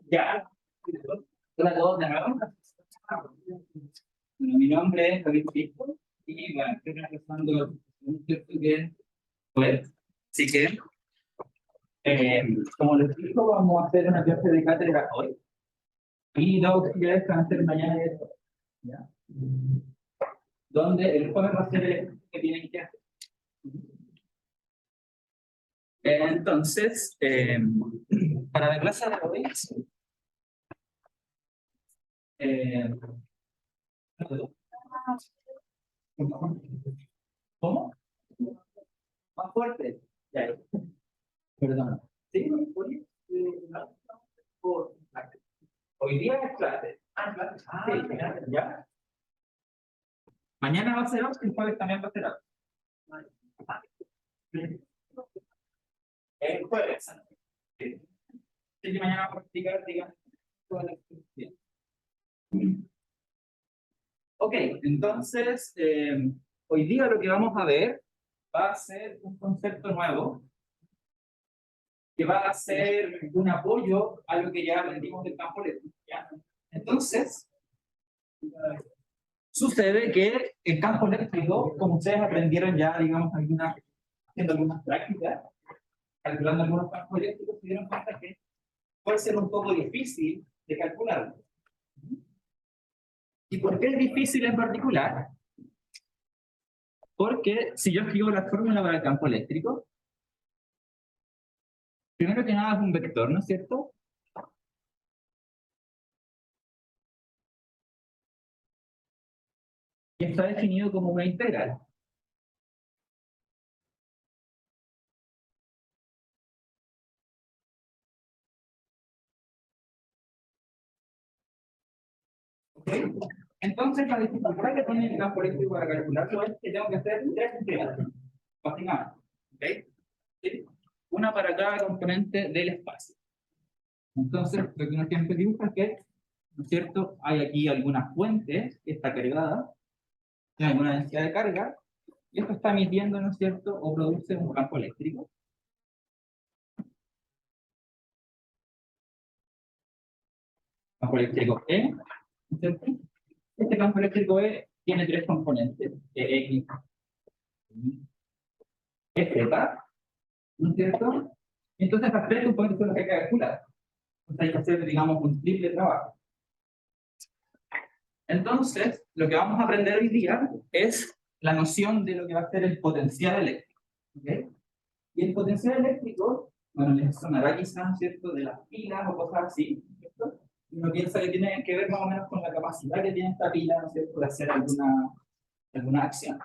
Ya. Hola a todos de nuevo. Bueno, mi nombre es David Pisco y bueno, estoy realizando un texto que fue. Así que, como les digo, vamos a hacer una clase de cátedra hoy y dos actividades que van a ser mañana y después. ¿Ya? Donde el jueves va a ser el ejercicio que tienen que hacer. Entonces, para la clase de hoy, ¿cómo? Más fuerte. Ya, perdón. Sí, hoy día es clase. Clase. Sí, ya. Mañana va a ser otro y el jueves también va a ser otro. El jueves. Sí. Así que mañana vamos a practicar, digamos, toda la actividad. Ok, entonces, hoy día lo que vamos a ver va a ser un concepto nuevo que va a ser un apoyo a lo que ya aprendimos del campo eléctrico. ¿Ya? Entonces, sucede que el campo eléctrico, como ustedes aprendieron ya, digamos, haciendo algunas prácticas, calculando algunos campos eléctricos, se dieron cuenta que puede ser un poco difícil de calcular. ¿Y por qué es difícil en particular? Porque si yo escribo la fórmula para el campo eléctrico, primero que nada es un vector, ¿no es cierto? Y está definido como una integral. ¿Okay? Entonces, la dificultad que tiene el campo eléctrico para calcularlo es que tengo que hacer tres integrales, básicamente. ¿Okay? ¿Sí? Una para cada componente del espacio. Entonces, lo que uno siempre dibuja es que, ¿no es cierto?, hay aquí alguna fuente que está cargada, tiene alguna densidad de carga, y esto está emitiendo, ¿no es cierto?, o produce un campo eléctrico. Campo eléctrico E, ¿no es cierto? Este campo eléctrico E tiene tres componentes, X, Z, ¿no es cierto? Entonces, estas tres componentes son las que hay que calcular. Entonces, hay que hacer, digamos, un triple trabajo. Entonces, lo que vamos a aprender hoy día es la noción de lo que va a ser el potencial eléctrico. ¿Okay? Y el potencial eléctrico, bueno, les sonará quizás, ¿cierto?, de las pilas o cosas así, ¿cierto? Y uno piensa que tiene que ver más o menos con la capacidad que tiene esta pila, ¿no es cierto?, de hacer alguna acción.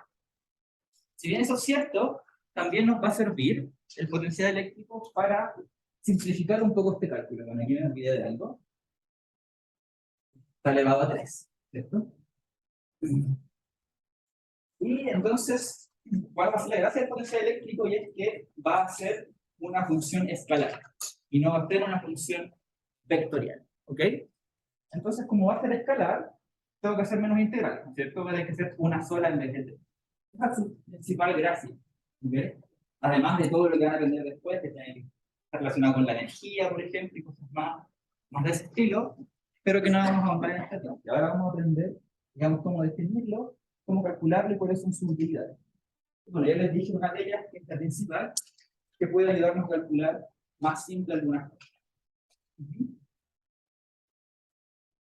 Si bien eso es cierto, también nos va a servir el potencial eléctrico para simplificar un poco este cálculo. Bueno, aquí me olvidé de algo. Está elevado a 3, ¿cierto? Y entonces, ¿cuál va a ser la gracia del potencial eléctrico? Y es que va a ser una función escalar y no va a ser una función vectorial. ¿Ok? Entonces, como va a ser escalar, tengo que hacer menos integral, ¿cierto? Va a tener que ser una sola en vez de tres. Esa es su principal gracia. ¿Okay? Además de todo lo que van a aprender después, que tiene que estar relacionado con la energía, por ejemplo, y cosas más de ese estilo, pero que no vamos a ahondar en este tema. Y ahora vamos a aprender, digamos, cómo definirlo, cómo calcularlo y cuáles son sus utilidades. Bueno, ya les dije una de ellas, que es la principal, que puede ayudarnos a calcular más simple algunas cosas.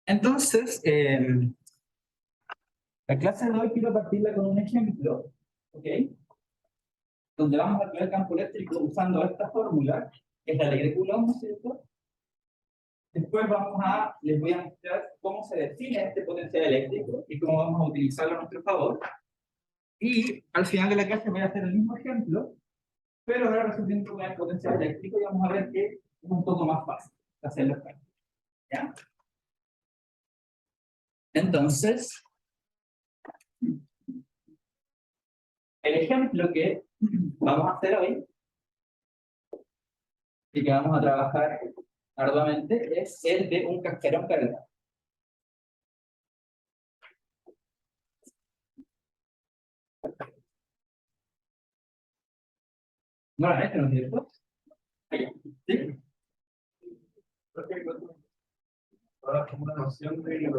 Entonces, la clase de hoy quiero partirla con un ejemplo, ¿ok? Donde vamos a calcular el campo eléctrico usando esta fórmula, es la ley de Coulomb, ¿no es cierto? Después les voy a mostrar cómo se define este potencial eléctrico y cómo vamos a utilizarlo a nuestro favor. Y al final de la clase voy a hacer el mismo ejemplo, pero ahora resolviendo con el potencial eléctrico y vamos a ver que es un poco más fácil hacerlo acá. ¿Ya? Entonces, el ejemplo que vamos a hacer hoy y que vamos a trabajar arduamente es el de un cascarón cargado. No la ¿no es cierto? ¿Sí? Ahora como una noción de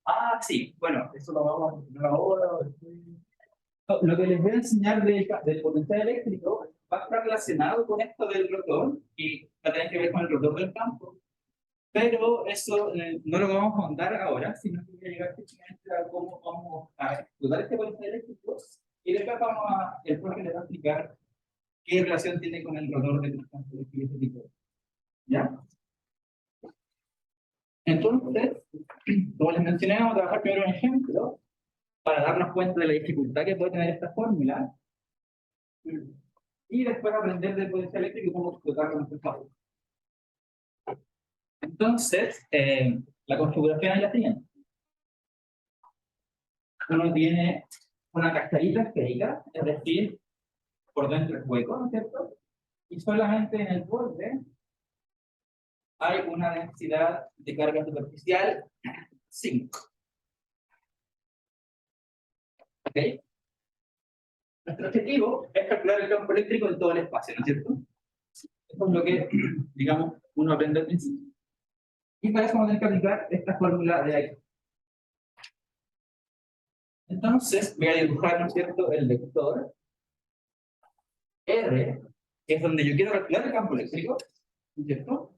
ah, sí, bueno, eso lo vamos a explicar ahora. Lo que les voy a enseñar del potencial eléctrico va a estar relacionado con esto del rotor y va a tener que ver con el rotor del campo. Pero eso no lo vamos a mandar ahora, sino que voy a llegar específicamente a cómo vamos a explotar este potencial eléctrico y después el profe les va a explicar qué relación tiene con el rotor del campo eléctrico. ¿Ya? Entonces, como les mencioné, vamos a trabajar primero un ejemplo para darnos cuenta de la dificultad que puede tener esta fórmula y después aprender del potencial eléctrico y cómo explotarlo en nuestro favor. Entonces, la configuración es la siguiente. Uno tiene una cascarita esférica, es decir, por dentro es hueco, ¿no es cierto? Y solamente en el borde hay una densidad de carga superficial 5. ¿Ok? Nuestro objetivo es calcular el campo eléctrico en todo el espacio, ¿no es cierto? Eso es lo que, digamos, uno aprende al principio. Y para eso vamos a tener que aplicar esta fórmula de aquí. Entonces, voy a dibujar, ¿no es cierto?, el vector R, que es donde yo quiero calcular el campo eléctrico, ¿no es cierto?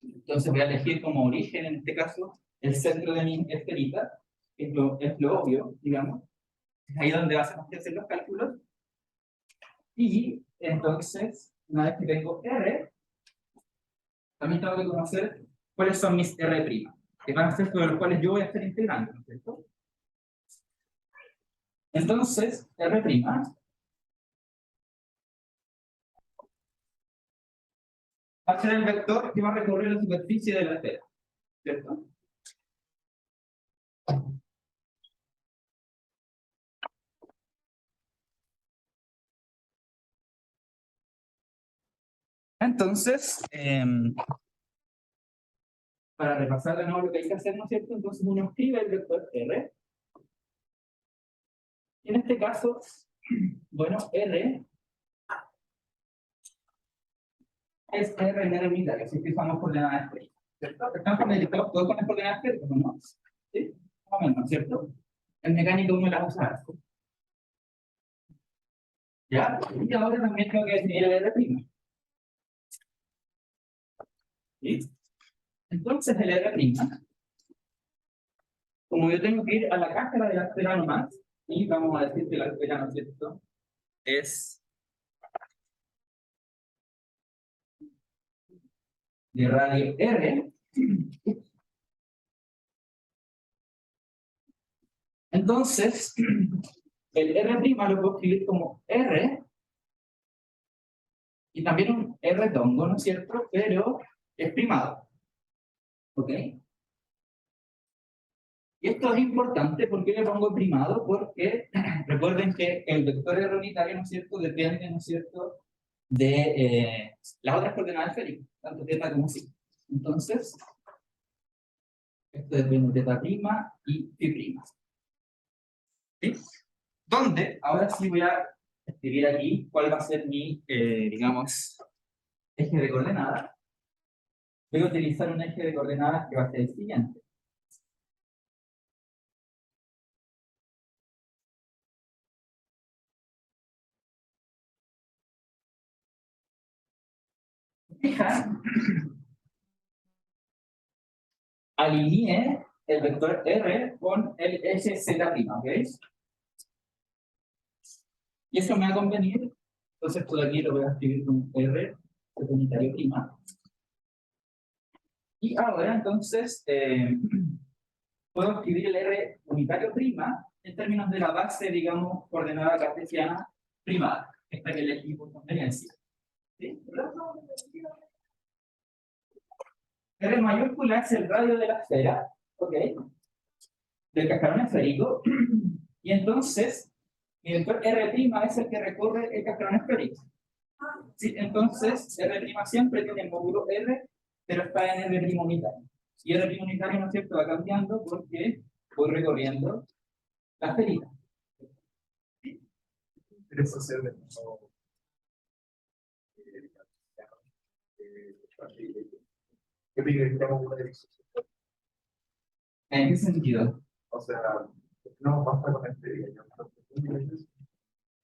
Entonces voy a elegir como origen, en este caso, el centro de mi esferita, que es lo obvio, digamos. Es ahí donde vas a hacer los cálculos. Y entonces, una vez que tengo R, también tengo que conocer cuáles son mis R', que van a ser sobre los cuales yo voy a estar integrando, ¿no es cierto? Entonces, R' va a ser el vector que va a recorrer la superficie de la esfera, ¿cierto? Entonces, para repasar de nuevo lo que hay que hacer, ¿no es cierto? Entonces uno escribe el vector R. Y en este caso, bueno, R es R en R unitario, así que usamos coordenadas esféricas, ¿cierto? ¿Están familiarizados todos con las coordenadas esféricas o no? ¿Sí? Más o menos, ¿cierto? En mecánica uno las usa. ¿Ya? Y ahora también tengo que definir el R'. ¿Sí? Entonces el R', como yo tengo que ir a la cáscara de la esfera nomás, y vamos a decir que la esfera, ¿no es cierto?, es de radio R. Entonces, el R' lo puedo escribir como R, y también un R tongo, ¿no es cierto?, pero es primado. ¿Ok? Y esto es importante, ¿por qué le pongo primado? Porque recuerden que el vector R unitario, ¿no es cierto?, depende, ¿no es cierto?, de las otras coordenadas esféricas, tanto θ como psi. Entonces, esto depende de θ' y phi'. ¿Sí? Donde, ahora sí voy a escribir aquí cuál va a ser mi, digamos, eje de coordenadas. Voy a utilizar un eje de coordenadas que va a ser el siguiente. Fijan, alineé el vector R con el eje Z', ¿ok? Y eso me va a convenir Entonces, todo aquí lo voy a escribir con R unitario prima. Y ahora, entonces, puedo escribir el R unitario prima en términos de la base, digamos, coordenada cartesiana primada, esta que elegí por conveniencia. ¿Sí? R mayúscula es el radio de la esfera, ¿ok? Del cascarón esférico. Y entonces, mi vector R' es el que recorre el cascarón esférico. ¿Sí? Entonces, R' siempre tiene módulo R, pero está en R' unitario. Y R' unitario, ¿no es cierto?, va cambiando porque voy recorriendo la esferita. ¿Quieres hacer de nuevo? ¿Qué privilegiamos una dirección? ¿En qué sentido? O sea, no basta con este.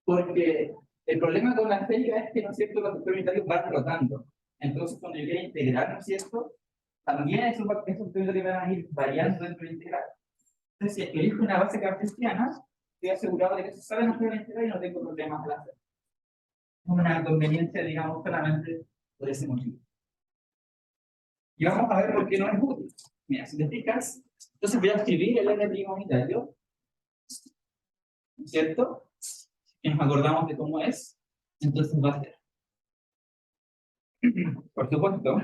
Porque el problema con la esférica es que, ¿no es cierto?, los vectores unitarios van rotando. Entonces, cuando yo quiero integrar, ¿no es cierto?, también esos vectores unitarios van a ir variando dentro del integral. Entonces, si es que elijo una base cartesiana, estoy asegurado de que se sabe hacer la integral y no tengo problemas al hacer. Es una conveniencia, digamos, claramente por ese motivo. Y vamos a ver por qué no es útil. Mira, si te fijas, entonces voy a escribir el R' unitario, ¿cierto? Y nos acordamos de cómo es, entonces va a ser. Por supuesto,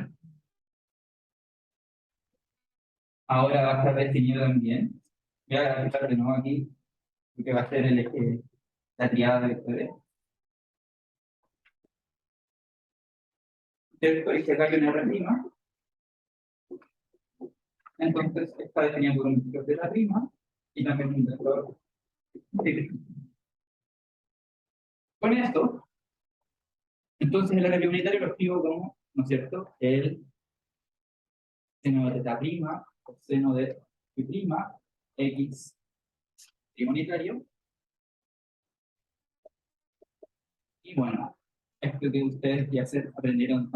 ahora va a estar definido también. Voy a graficar de nuevo aquí, porque va a ser el eje, la triada de vectores. ¿Cierto? Y si acá hay una R', entonces está definido por un vector de la prima y también un vector de. Con esto, entonces el R unitario lo escribo como, ¿no es cierto?, el seno de teta prima, o seno de phi prima, x unitario. Y bueno, esto que ustedes ya se aprendieron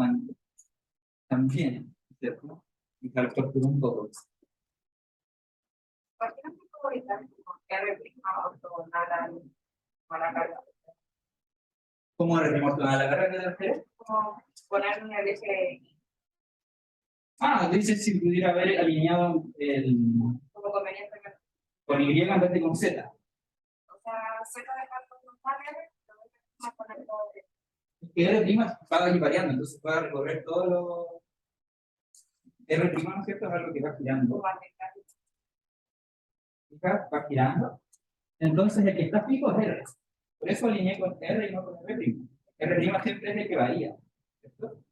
también, ¿cierto? Y calcular un poco. ¿Por qué no se puede evitar R' ortogonal a la carga? ¿Cómo ortogonal a la carga de la esfera? Como poner un eje Dice si pudiera haber alineado como conveniente. con Y en vez de con Z. O sea, Z de cálculo R, vamos a poner todo de. Que R' va a ir variando, entonces va a recorrer todos los. R', ¿no es cierto? Es algo que va girando. Va girando. Entonces el que está fijo es R. Por eso alineé con R y no con R'. R' siempre es el que varía. ¿Cierto?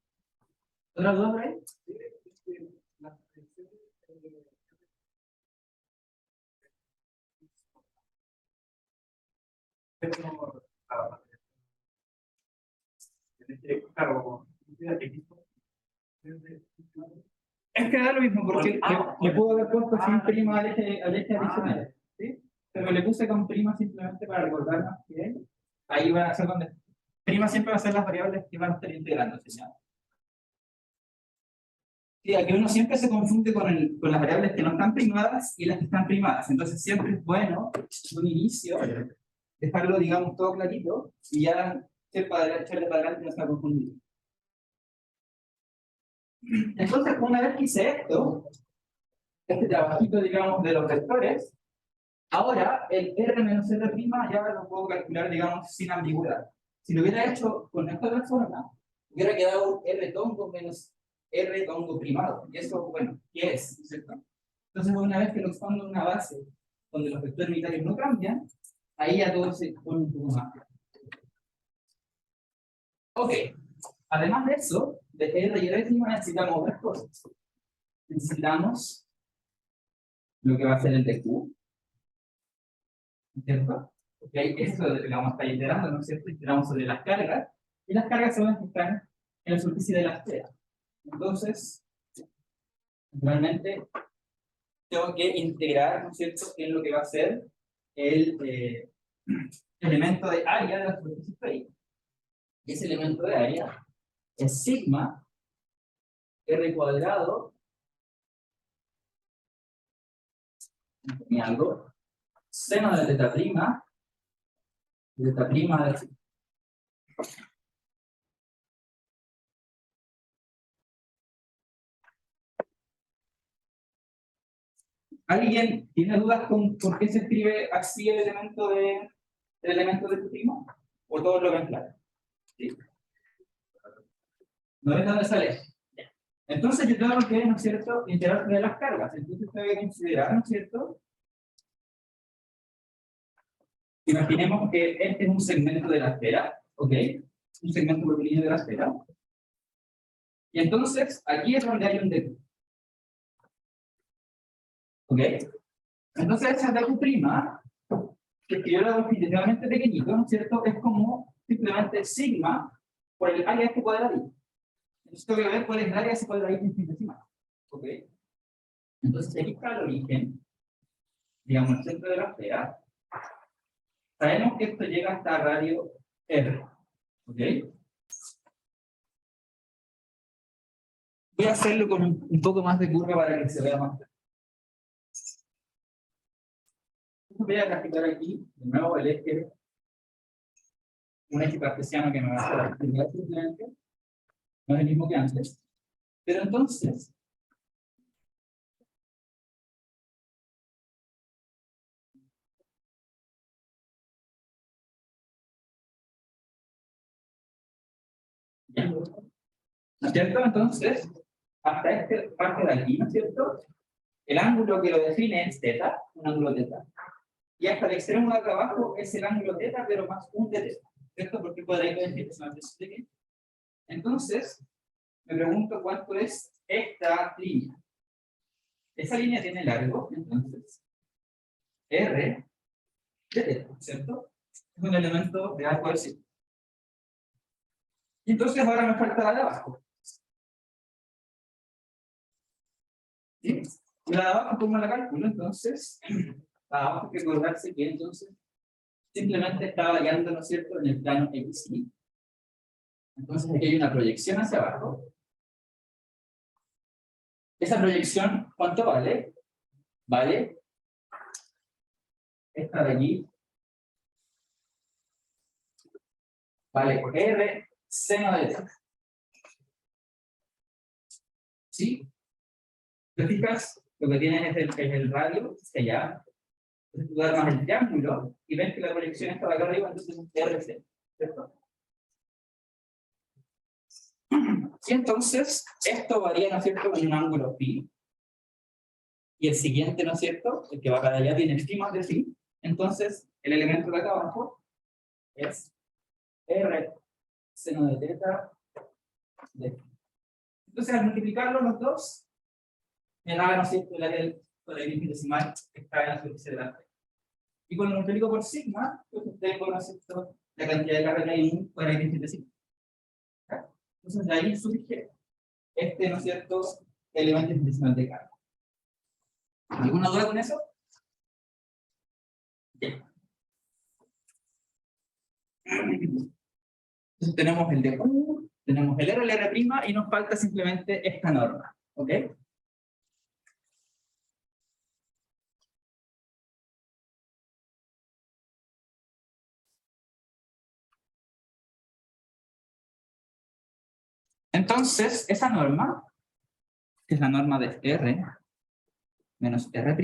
¿Otras dos, Ray? Es que da lo mismo, porque le puedo haber puesto sin prima al eje adicional, ¿sí? Pero le puse con prima simplemente para recordarnos que ahí van a ser donde. Prima siempre va a ser las variables que van a estar integrando, ¿sí? Sí, aquí uno siempre se confunde con las variables que no están primadas y las que están primadas. Entonces siempre es bueno, un inicio, dejarlo, digamos, todo clarito y ya echarle para adelante y no se va a confundir. Entonces, una vez que hice esto, este trabajito, digamos, de los vectores, ahora el R menos R' ya lo puedo calcular, digamos, sin ambigüedad. Si lo hubiera hecho con esta otra forma, hubiera quedado un R tongo menos R tongo primado. Y eso, bueno, ¿qué es? ¿Cierto? Entonces, una vez que lo expando en una base donde los vectores unitarios no cambian, ahí ya todo se pone un poco más claro. Ok. Además de eso, de R y R' necesitamos otras cosas. Necesitamos lo que va a ser el de Q, ¿cierto? Okay, eso es lo que vamos a estar iterando, ¿no es cierto? Iteramos sobre las cargas, y las cargas son las que están en la superficie de la esfera. Entonces, realmente tengo que integrar, ¿no es cierto?, en lo que va a ser el elemento de área de la superficie esférica. Y ese elemento de área es sigma R cuadrado y algo seno de teta prima de ¿Alguien tiene dudas con por qué se escribe así el elemento de tu primo? ¿O todo lo ven claro? ¿Sí? ¿No ves dónde sale? Ya. Entonces yo tengo que, ¿no es cierto?, enterarme de las cargas. Entonces tengo que considerar, ¿no es cierto? Imaginemos que este es un segmento de la esfera, ¿ok? Un segmento curvilíneo de la esfera. Y entonces, aquí es donde hay un dq. ¿Ok? Entonces, esa dq', que yo lo hago definitivamente pequeñito, ¿no es cierto? Es como simplemente sigma por el área de este cuadradito. Entonces, tengo que ver cuál es el área de ese cuadradito infinitesimal. ¿Ok? Entonces, aquí está el origen, digamos, el centro de la esfera. Sabemos que esto llega hasta radio R. ¿Ok? Voy a hacerlo con un poco más de curva para que se vea más claro. Voy a graficar aquí, de nuevo, el eje, un eje cartesiano que me va a hacer actividad simplemente, no es el mismo que antes. Pero entonces, ¿ya? ¿No es cierto? Entonces, hasta esta parte de aquí, ¿no es cierto? El ángulo que lo define es θ, un ángulo θ. Y hasta el extremo de acá abajo es el ángulo θ, pero más un de θ. ¿Cierto? Porque cuadradito de infinitesimal de explique. Entonces, me pregunto cuánto es esta línea. Esa línea tiene largo, entonces, R de θ, ¿cierto? Es un elemento de arco del círculo. Y entonces ahora me falta la de abajo. ¿Sí? Y la de abajo, ¿cómo la calculo? Entonces, la de abajo hay que acordarse que entonces simplemente está variando, ¿no es cierto?, en el plano X. Entonces aquí hay una proyección hacia abajo. Esa proyección, ¿cuánto vale? Vale esta de allí. Vale R seno de θ. ¿Sí? ¿Te fijas? Lo que tienes es el radio, que ya. Entonces tú armas el triángulo y ves que la proyección está de acá arriba, entonces es RC. ¿Cierto? Y entonces, esto varía, ¿no es cierto?, en un ángulo pi. Y el siguiente, ¿no es cierto?, el que va para allá tiene pi más de pi. Entonces, el elemento de acá abajo es R seno de θ de pi. Entonces, al multiplicarlo los dos, me da, ¿no es cierto?, el área del infinitesimal que está en la superficie de la esfera. Y cuando lo multiplico por sigma, pues tengo, ¿no es cierto?, la cantidad de carga que hay en un cuadradito infinitesimal. Entonces, de ahí surge este, ¿no es cierto?, elemento infinitesimal de carga. ¿Alguna duda con eso? Bien. Entonces tenemos el de Q, tenemos el R, el R', y nos falta simplemente esta norma. ¿Ok? Entonces, esa norma, que es la norma de R menos R',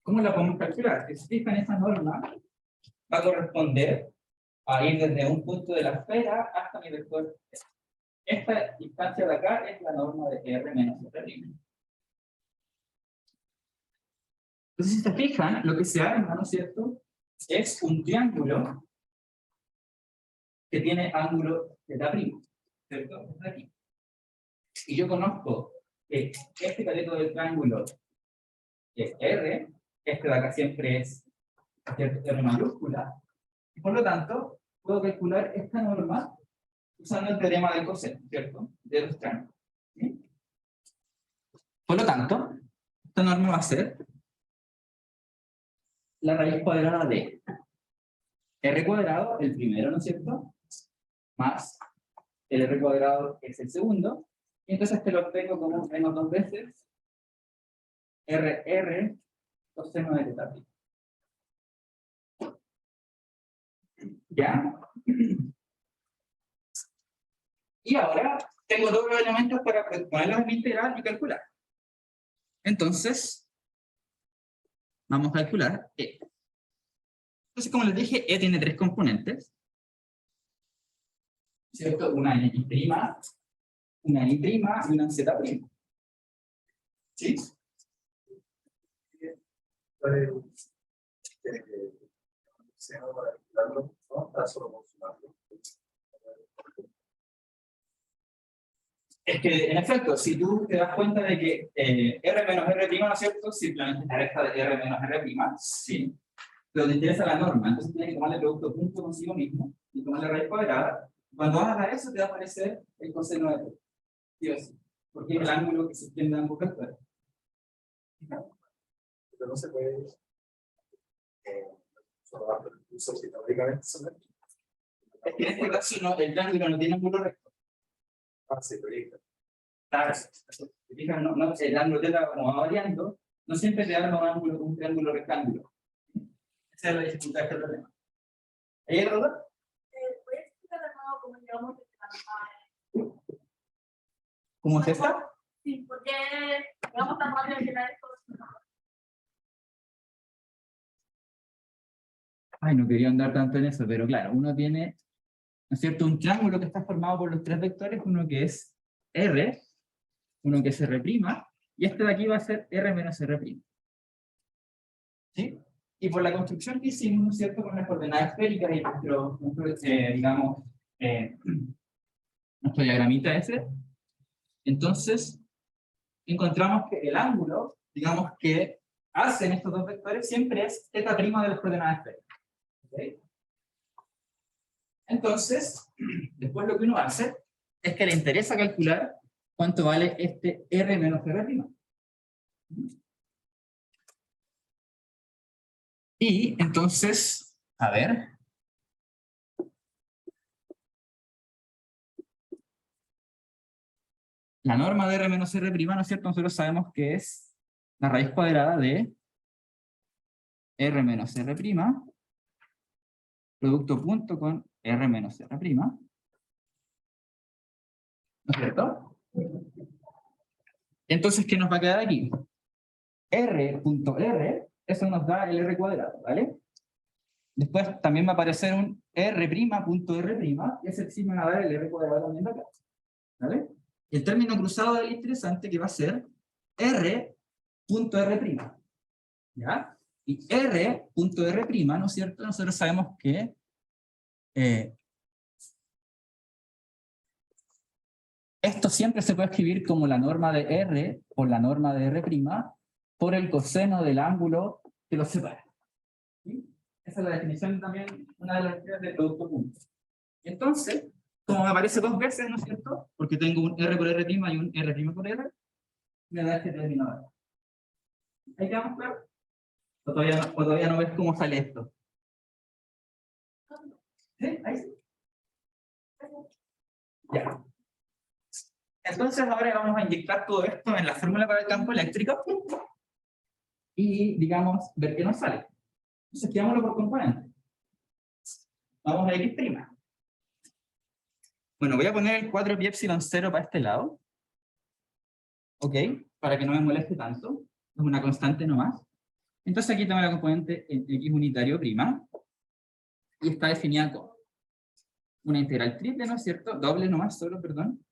¿cómo la podemos calcular? Si se fijan, esa norma va a corresponder a ir desde un punto de la esfera hasta mi vector. Esta distancia de acá es la norma de R menos R'. Entonces, si se fijan, lo que se arma, ¿no es cierto?, es un triángulo que tiene ángulo θ', ¿cierto? Está aquí. Y yo conozco que este cateto del triángulo es R, este de acá siempre es, ¿cierto?, R mayúscula, y por lo tanto, puedo calcular esta norma usando el teorema del coseno, ¿cierto?, de los triángulos. ¿Sí? Por lo tanto, esta norma va a ser la raíz cuadrada de R cuadrado, el primero, ¿no es cierto?, más el R cuadrado, que es el segundo, y entonces te lo obtengo como menos 2 veces R coseno de θ'. ¿Ya? Y ahora tengo dos elementos para ponerlos en mi integral y calcular. Entonces, vamos a calcular E. Entonces, como les dije, E tiene tres componentes, ¿cierto? Una en X', una en Y' y una en Z'. ¿Sí? Tiene que ser para calcularlo, ¿no? Está solo con sumarlo. Es que, en efecto, si tú te das cuenta de que R menos R', ¿no es cierto? Simplemente la resta de R menos R', sí. Pero te interesa la norma, entonces tienes que tomar el producto punto consigo mismo y tomar la raíz cuadrada. Cuando hagas eso, te va a aparecer el coseno de T. ¿Sí o sí? Porque es el ángulo que se tiende a ambos vectores. Pero no se puede solo incluso si teóricamente se ve. Es que en este caso no, el triángulo no tiene ángulo recto. Se proyecta. Claro, no, el ángulo θ como va variando, no siempre te da un triángulo rectángulo. Esa es la dificultad de este problema. ¿Hay otra duda? ¿Puedes explicar de nuevo cómo llegamos a ¿Cómo es esta? Sí, porque llegamos tan rápido a llegar esto. Ay, no quería andar tanto en eso, pero claro, uno tiene, ¿no es cierto?, un triángulo que está formado por los tres vectores, uno que es R, uno que es R', y este de aquí va a ser R menos R'. ¿Sí? Y por la construcción que hicimos, ¿no es cierto?, con las coordenadas esféricas y nuestro digamos, nuestro diagramita ese, entonces encontramos que el ángulo, digamos, que hacen estos dos vectores siempre es θ' de las coordenadas esféricas. ¿Okay? Entonces, después lo que uno hace es que le interesa calcular cuánto vale este R menos R'. Y entonces, a ver. La norma de R menos R', ¿no es cierto? Nosotros sabemos que es la raíz cuadrada de R menos R', producto punto con R menos R'. ¿No es cierto? Entonces, ¿qué nos va a quedar aquí? R.R, eso nos da el R cuadrado, ¿vale? Después también va a aparecer un R'.R', y ese sí me va a dar el R cuadrado también de acá, ¿vale? El término cruzado del interesante que va a ser R.R', ¿ya? Y R.R', ¿no es cierto? Nosotros sabemos que esto siempre se puede escribir como la norma de R por la norma de R' por el coseno del ángulo que los separa. ¿Sí? Esa es la definición también, una de las definiciones del producto punto. Entonces, como me aparece dos veces, ¿no es cierto? Porque tengo un R por R' y un R' por R, me da este término de acá. ¿Ahí quedamos claros? ¿O todavía no ves cómo sale esto? ¿Sí? Ahí sí. Ya. Entonces ahora vamos a inyectar todo esto en la fórmula para el campo eléctrico y, digamos, ver qué nos sale. Entonces, quedámoslo por componente. Vamos a X'. Bueno, voy a poner el 4 pi epsilon 0 para este lado. ¿Ok? Para que no me moleste tanto. Es una constante nomás. Entonces aquí tengo la componente en X unitario prima. Y está definida como una integral triple, ¿no es cierto? Doble nomás, solo, perdón.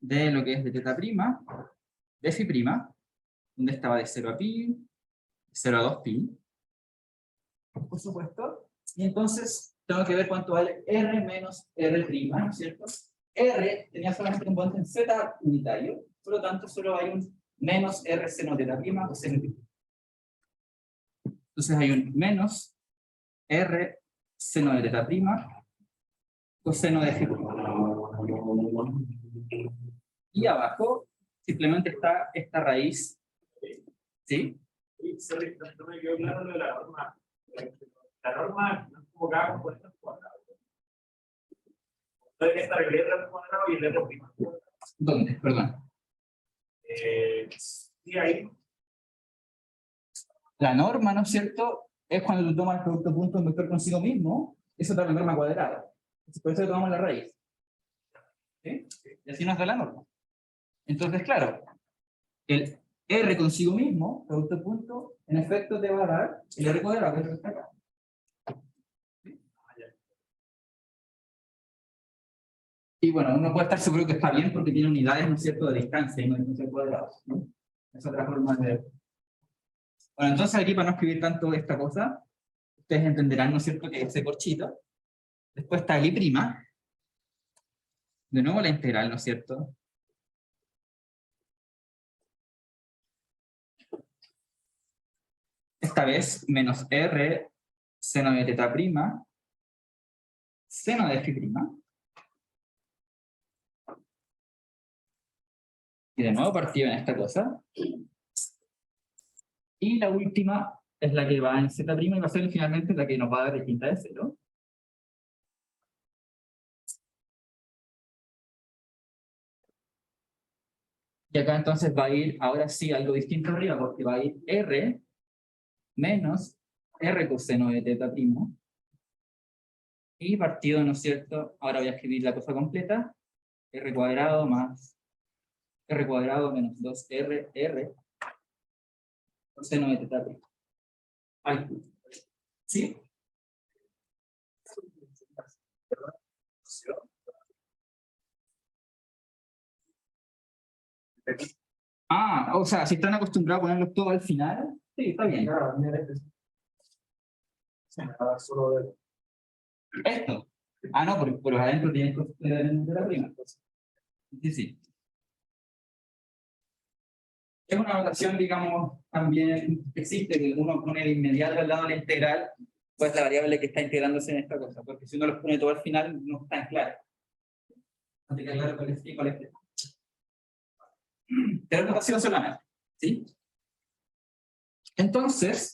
De lo que es de θ', de phi', donde estaba de 0 a pi, 0 a 2 pi, por supuesto. Y entonces tengo que ver cuánto vale R menos R', ¿no es cierto? R tenía solamente un componente en Z unitario, por lo tanto solo hay un menos R seno θ' o seno pi. Entonces hay un menos R seno de θ' coseno de phi'. Y abajo simplemente está esta raíz. ¿Sí? No me quedó claro de la norma. La norma no es como cada componente cuadrado. Entonces, esta regla R cuadrado y el R prima. ¿Dónde? Perdón. Sí, ahí. La norma, ¿no es cierto? Es cuando tú tomas el producto punto de un vector consigo mismo, eso da la norma cuadrada. Por eso tomamos la raíz. ¿Sí? Y así nos da la norma. Entonces, claro, el R consigo mismo, producto de punto, en efecto te va a dar el R cuadrado, que es lo que está acá. Y bueno, uno puede estar seguro que está bien porque tiene unidades, ¿no es cierto?, de distancia y no distancia cuadrados, ¿no? Es otra forma de... Bueno, entonces aquí para no escribir tanto esta cosa, ustedes entenderán, ¿no es cierto?, que ese corchito. Después está el I', de nuevo la integral, ¿no es cierto? Esta vez menos R seno de teta prima, seno de phi prima. Y de nuevo partido en esta cosa. Y la última es la que va en z' y va a ser finalmente la que nos va a dar el quinta de cero. Y acá entonces va a ir, ahora sí, algo distinto arriba, porque va a ir R menos R coseno de teta primo. Y partido, ¿no es cierto? Ahora voy a escribir la cosa completa. R cuadrado más R cuadrado menos 2RR coseno de teta primo. Ahí. ¿Sí? Ah, o sea, si están acostumbrados a ponerlos todos al final, sí, está bien. Claro, mira, solo de... Esto. Ah, no, por los adentro tienen coseno de la prima. Sí, sí. Es una notación, digamos, también existe, que uno pone el inmediato al lado de la integral, pues la variable que está integrándose en esta cosa, porque si uno los pone todo al final, no está en claro. No te queda claro cuál es y cuál es qué. Pero notación solamente, ¿sí? Entonces,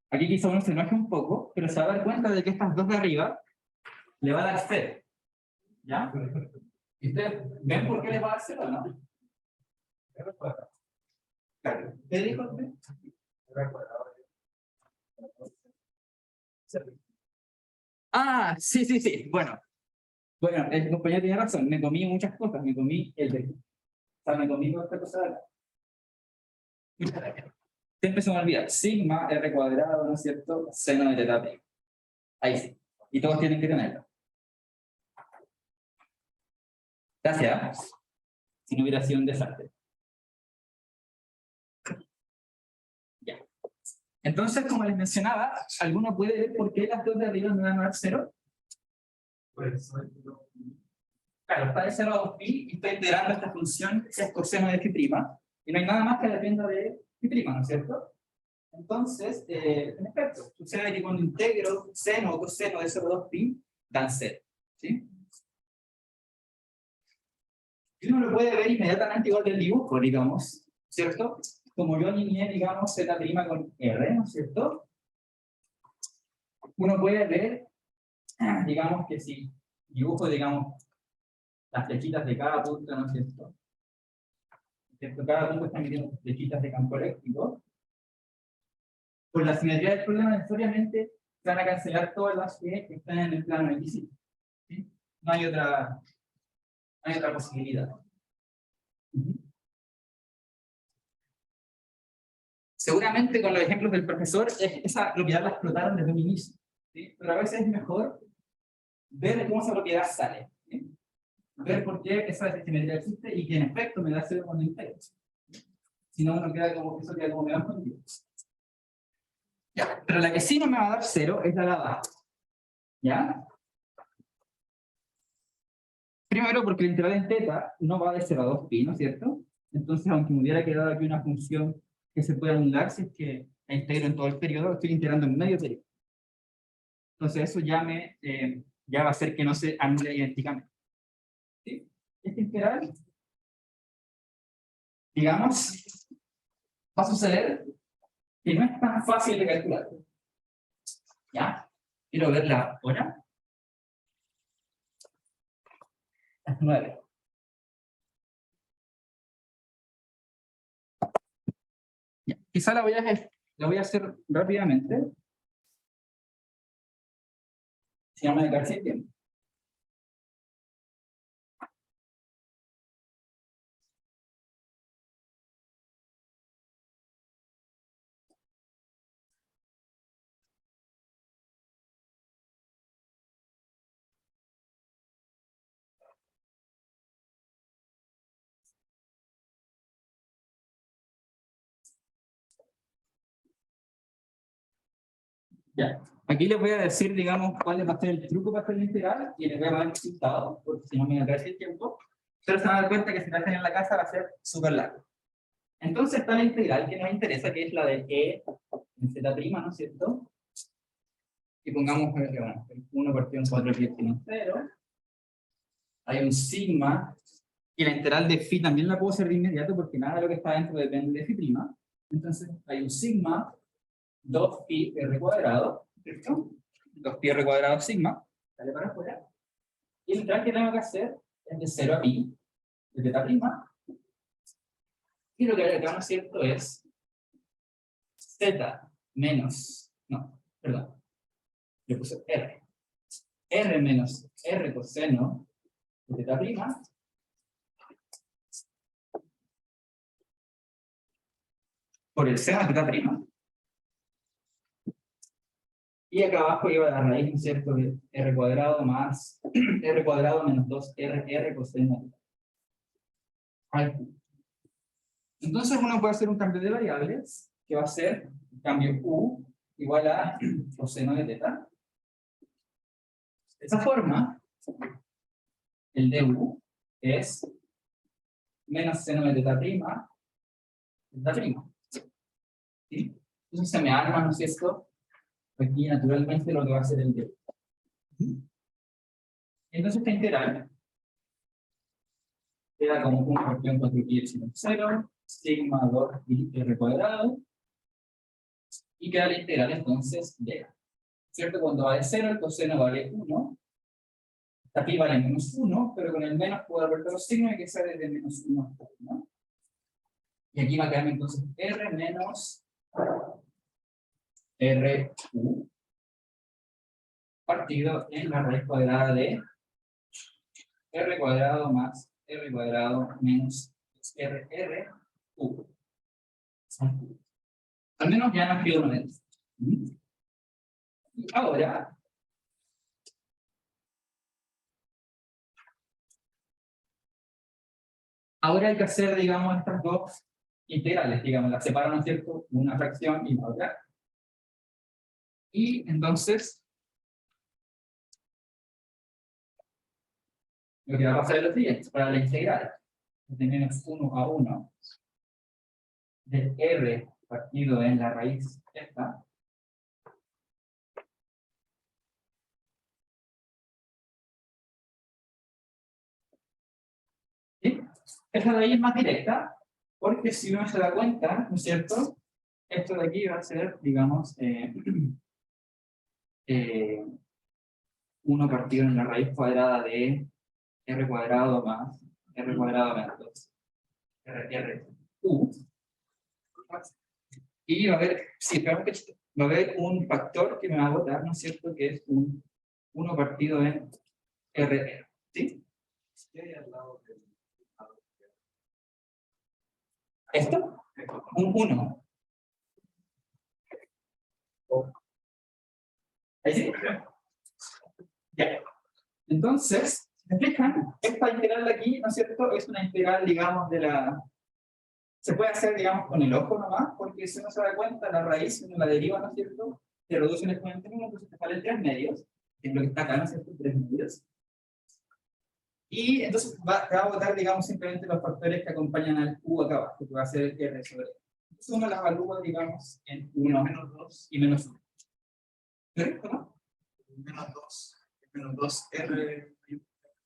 aquí quizá uno se enoje un poco, pero se va a dar cuenta de que estas dos de arriba le va a dar 0. ¿Ya? ¿Y ustedes ven por qué les va a dar 0, no? Claro. ¿Qué dijo usted? Ah, sí, sí, sí. Bueno, el compañero tiene razón. Me comí muchas cosas. Me comí el de... O sea, me comí toda esta cosa de acá. Siempre se me olvida. Sigma R cuadrado, ¿no es cierto? Seno de teta pi. Ahí sí. Y todos tienen que tenerlo. Gracias. Si no hubiera sido un desastre. Ya. Entonces, como les mencionaba, ¿alguno puede ver por qué las dos de arriba me van a dar 0? Pues, Claro, está de 0 a 2pi y estoy integrando esta función que es coseno de phi prima. Y no hay nada más que dependa de phi prima, ¿no es cierto? Entonces, en efecto, sucede que cuando integro seno o coseno de 0 a 2pi, dan 0. ¿Sí? Y uno lo puede ver inmediatamente igual del dibujo, digamos, ¿cierto? Como yo alineé, digamos, z' con R, ¿no es cierto? Uno puede ver, digamos que si dibujo, digamos, las flechitas de cada punto, ¿no es cierto? Cada punto está metiendo flechitas de campo eléctrico. Por la simetría del problema, necesariamente se van a cancelar todas las que están en el plano X. ¿Sí? No hay otra posibilidad. Seguramente con los ejemplos del profesor, esa propiedad la explotaron desde un inicio. ¿Sí? Pero a veces es mejor ver cómo esa propiedad sale. ¿Sí? Ver por qué esa simetría existe y que en efecto me da 0 cuando integro. Si no, uno queda como, eso queda como me da escondido. Ya, pero la que sí no me va a dar 0 es la de abajo. ¿Ya? Primero porque la integral en teta no va de 0 a 2pi, ¿no es cierto? Entonces, aunque me hubiera quedado aquí una función que se puede anular si es que la integro en todo el periodo, estoy integrando en medio periodo. Entonces eso ya va a hacer que no se anule idénticamente. ¿Sí? Este integral, digamos, va a suceder que no es tan fácil de calcular. ¿Ya? Quiero ver la hora. Las 9. Ya. Quizá la voy a hacer rápidamente. Se llama de casi tiempo. Ya. Aquí les voy a decir, digamos, cuál va a ser el truco para hacer la integral y les voy a dar el resultado, porque si no me va a el tiempo. Pero se van a dar cuenta que si lo hacen en la casa va a ser súper largo. Entonces está la integral que nos interesa, que es la de e en z', ¿no es cierto? Y pongamos, bueno, 1 partido en 4 pi epsilon 0. Hay un sigma, y la integral de phi también la puedo hacer de inmediato porque nada de lo que está dentro depende de phi'. Entonces hay un sigma 2pi r cuadrado, ¿cierto? 2pi r cuadrado sigma, sale para afuera. Y el integral que tengo que hacer es de 0 a pi, de teta prima. Y lo que hay acá, ¿no es cierto?, es z menos, no, perdón, yo puse r. R menos r coseno de teta prima por el seno de teta prima. Y acá abajo lleva la raíz, ¿no es cierto?, de r cuadrado más r cuadrado menos 2r coseno. Ahí. Entonces uno puede hacer un cambio de variables, que va a ser cambio u igual a coseno de teta. De esa forma, el du es menos seno de teta prima, ¿sí? Entonces se me arma, ¿no es cierto?, aquí naturalmente lo que va a ser el du. Entonces esta integral queda como 1 partido en 4 pi epsilon 0, sigma 2 pi r cuadrado, y queda la integral entonces de, ¿cierto? Cuando va de 0, el coseno vale 1, aquí vale menos 1, pero con el menos puedo aportar los signos y que sale de menos 1 a 1. Y aquí va a quedar entonces r menos ru partido en la raíz cuadrada de r cuadrado más r cuadrado menos ru. Al menos ya nos quedó una vez. Y ahora hay que hacer, digamos, estas dos integrales, digamos, las separo, ¿no es cierto?, una fracción y la otra. Y entonces, lo que va a pasar es lo siguiente: para la integral de menos 1 a 1 de r partido en la raíz esta, ¿sí? Esta de ahí es más directa, porque si uno se da cuenta, ¿no es cierto?, esto de aquí va a ser, digamos, 1 partido en la raíz cuadrada de r cuadrado más r cuadrado menos 2 ru. Y va a haber, sí, esperamos que va a haber un factor que me va a botar, ¿no es cierto?, que es un 1 partido en r, ¿sí? ¿Qué hay al lado del ¿Esto? Un 1. ¿Ahí sí? Ya. Entonces, ¿me explican? Esta integral de aquí, ¿no es cierto?, es una integral, digamos, de la... Se puede hacer, digamos, con el ojo nomás, porque si uno se da cuenta, la raíz, uno la deriva, ¿no es cierto?, se reduce un exponente en 1, entonces te salen 3 medios, que es lo que está acá, ¿no es cierto?, 3 medios. Y entonces te va a botar, digamos, simplemente los factores que acompañan al u acá abajo, que va a ser r sobre e. Entonces uno las evalúa, digamos, en 1 menos 2 y menos 1. ¿Correcto, no? menos 2 r.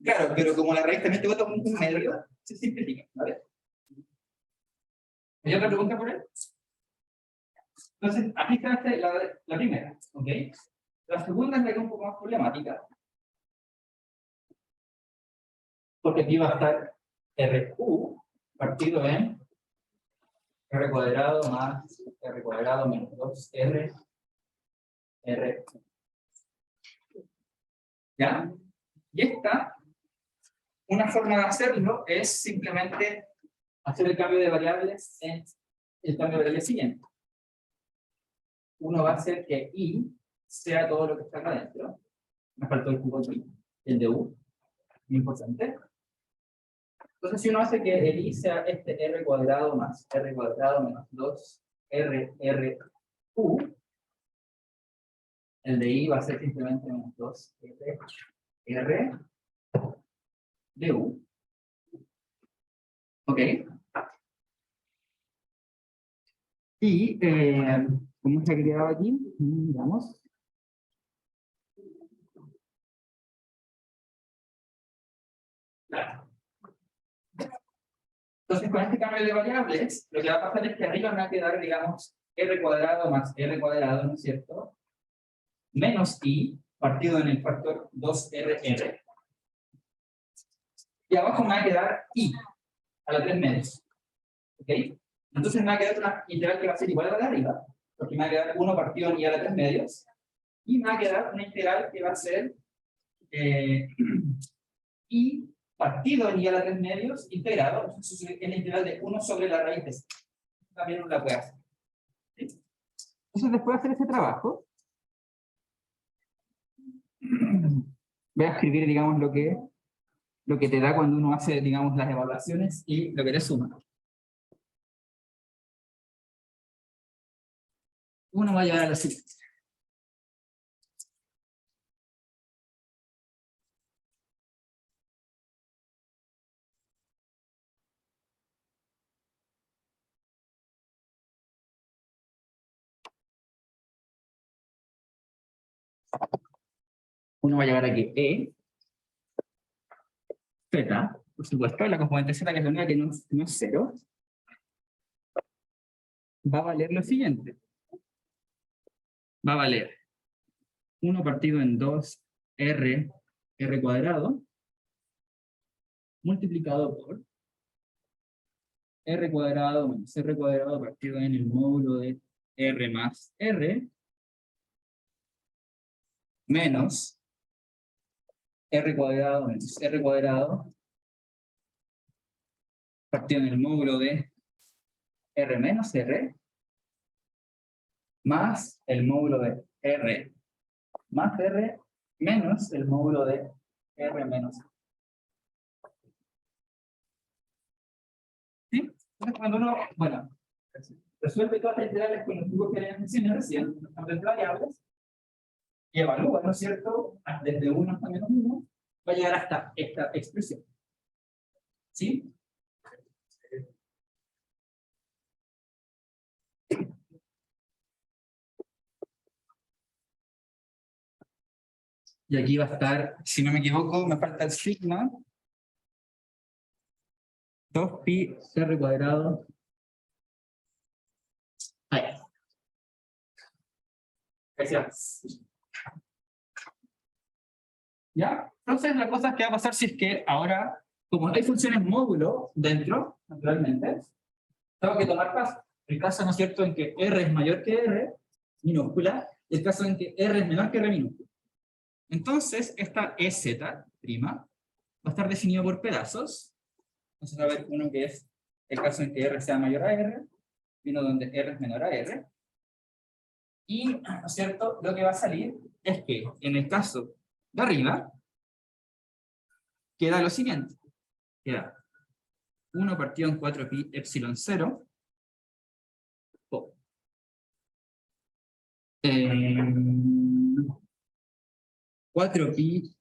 Claro, pero como la raíz también te bota un medio, se simplifica, ¿vale? ¿Hay otra pregunta por ahí? Entonces, aplica la primera, ¿ok? La segunda es la que es un poco más problemática, porque aquí va a estar RU partido en r cuadrado más r cuadrado menos 2r r. ¿Ya? Y esta, una forma de hacerlo es simplemente hacer el cambio de variables en el cambio de variables siguiente. Uno va a hacer que i sea todo lo que está acá adentro. Me faltó el cubo aquí, el de u, muy importante. Entonces, si uno hace que el i sea este r cuadrado más r cuadrado menos 2 r u, El de I va a ser simplemente menos 2R de U. ¿Ok? Y, ¿cómo se ha creado aquí? Miramos. Entonces, con este cambio de variables, lo que va a pasar es que arriba me va a quedar, digamos, r cuadrado más r cuadrado, ¿no es cierto? Menos i, partido en el factor 2rr. Y abajo me va a quedar i, a la 3 medios. ¿Ok? Entonces me va a quedar una integral que va a ser igual a la de arriba, porque me va a quedar 1 partido en i a la 3 medios, y me va a quedar una integral que va a ser i partido en i a la 3 medios integrado, entonces es la integral de 1 sobre la raíz de c. También uno la puede hacer. ¿Sí? Entonces, después de hacer este trabajo, voy a escribir, digamos, lo que te da cuando uno hace, digamos, las evaluaciones y lo que te suma. Uno va a llegar a lo siguiente. Uno va a llegar aquí Z, por supuesto, la componente Z, que es la única que no es 0, va a valer lo siguiente. Va a valer 1 partido en 2R, R cuadrado, multiplicado por R cuadrado menos R cuadrado partido en el módulo de R más R, menos R cuadrado menos R cuadrado partido en el módulo de R menos R, más el módulo de R más R, menos el módulo de R menos R. ¿Sí? Entonces, cuando uno, bueno, resuelve todas las integrales con los trucos que le mencioné recién, los campos de variables, y evalúa, ¿no es cierto?, desde 1 hasta menos 1, va a llegar hasta esta expresión. ¿Sí? Y aquí va a estar, si no me equivoco, me falta el sigma 2pi r cuadrado. Ahí. Gracias. ¿Ya? Entonces, la cosa que va a pasar si es que ahora, como hay funciones módulo dentro, naturalmente, tengo que tomar caso. El caso, ¿no es cierto?, en que R es mayor que R, minúscula, y el caso en que R es menor que R minúscula. Entonces, esta EZ', va a estar definido por pedazos. Entonces va a haber uno que es el caso en que R sea mayor a R, y uno donde R es menor a R. Y, ¿no es cierto?, lo que va a salir es que en el caso de arriba, queda lo siguiente. Queda 1 partido en 4pi epsilon 0. 4pi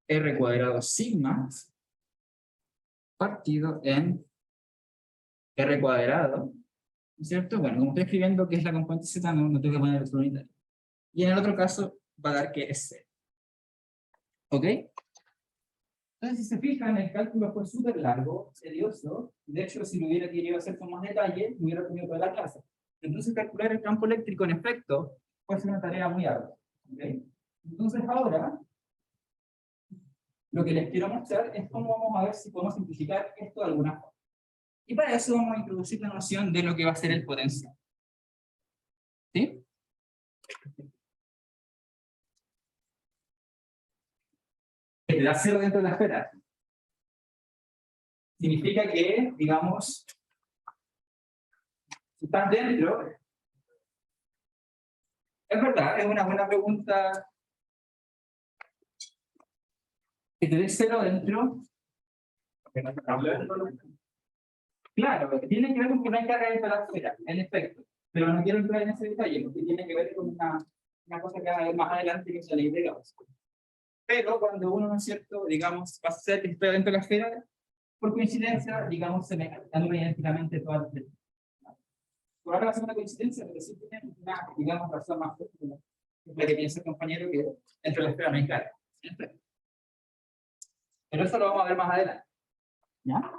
r cuadrado sigma partido en r cuadrado, ¿no es cierto? Bueno, como estoy escribiendo que es la componente z, no tengo que poner el unitario. Y en el otro caso va a dar que es 0. ¿Ok? Entonces, si se fijan, el cálculo fue súper largo, tedioso. De hecho, si lo hubiera querido hacer con más detalle, me hubiera tenido toda la clase. Entonces, calcular el campo eléctrico, en efecto, puede ser una tarea muy ardua. ¿Okay? Entonces, ahora, lo que les quiero mostrar es cómo vamos a ver si podemos simplificar esto de alguna forma. Y para eso vamos a introducir la noción de lo que va a ser el potencial. ¿Sí? Que te da 0 dentro de la esfera. Significa que, digamos, si estás dentro, es verdad, es una buena pregunta. Que te dé 0 dentro. Claro, tiene que ver con que no hay carga dentro de la esfera, en efecto. Pero no quiero entrar en ese detalle, porque tiene que ver con una una cosa que va a ver más adelante, que es la ley de Gauss. Pero cuando uno, ¿no es cierto?, digamos, va a ser que esté dentro de la esfera, por coincidencia, digamos, se me anula idénticamente todas las flechas. Por ahora va a ser una coincidencia, pero sí tiene una, digamos, razón más fuerte, ¿no? Es la que piensa el compañero que dentro de la esfera no hay carga. Pero eso lo vamos a ver más adelante. ¿Ya?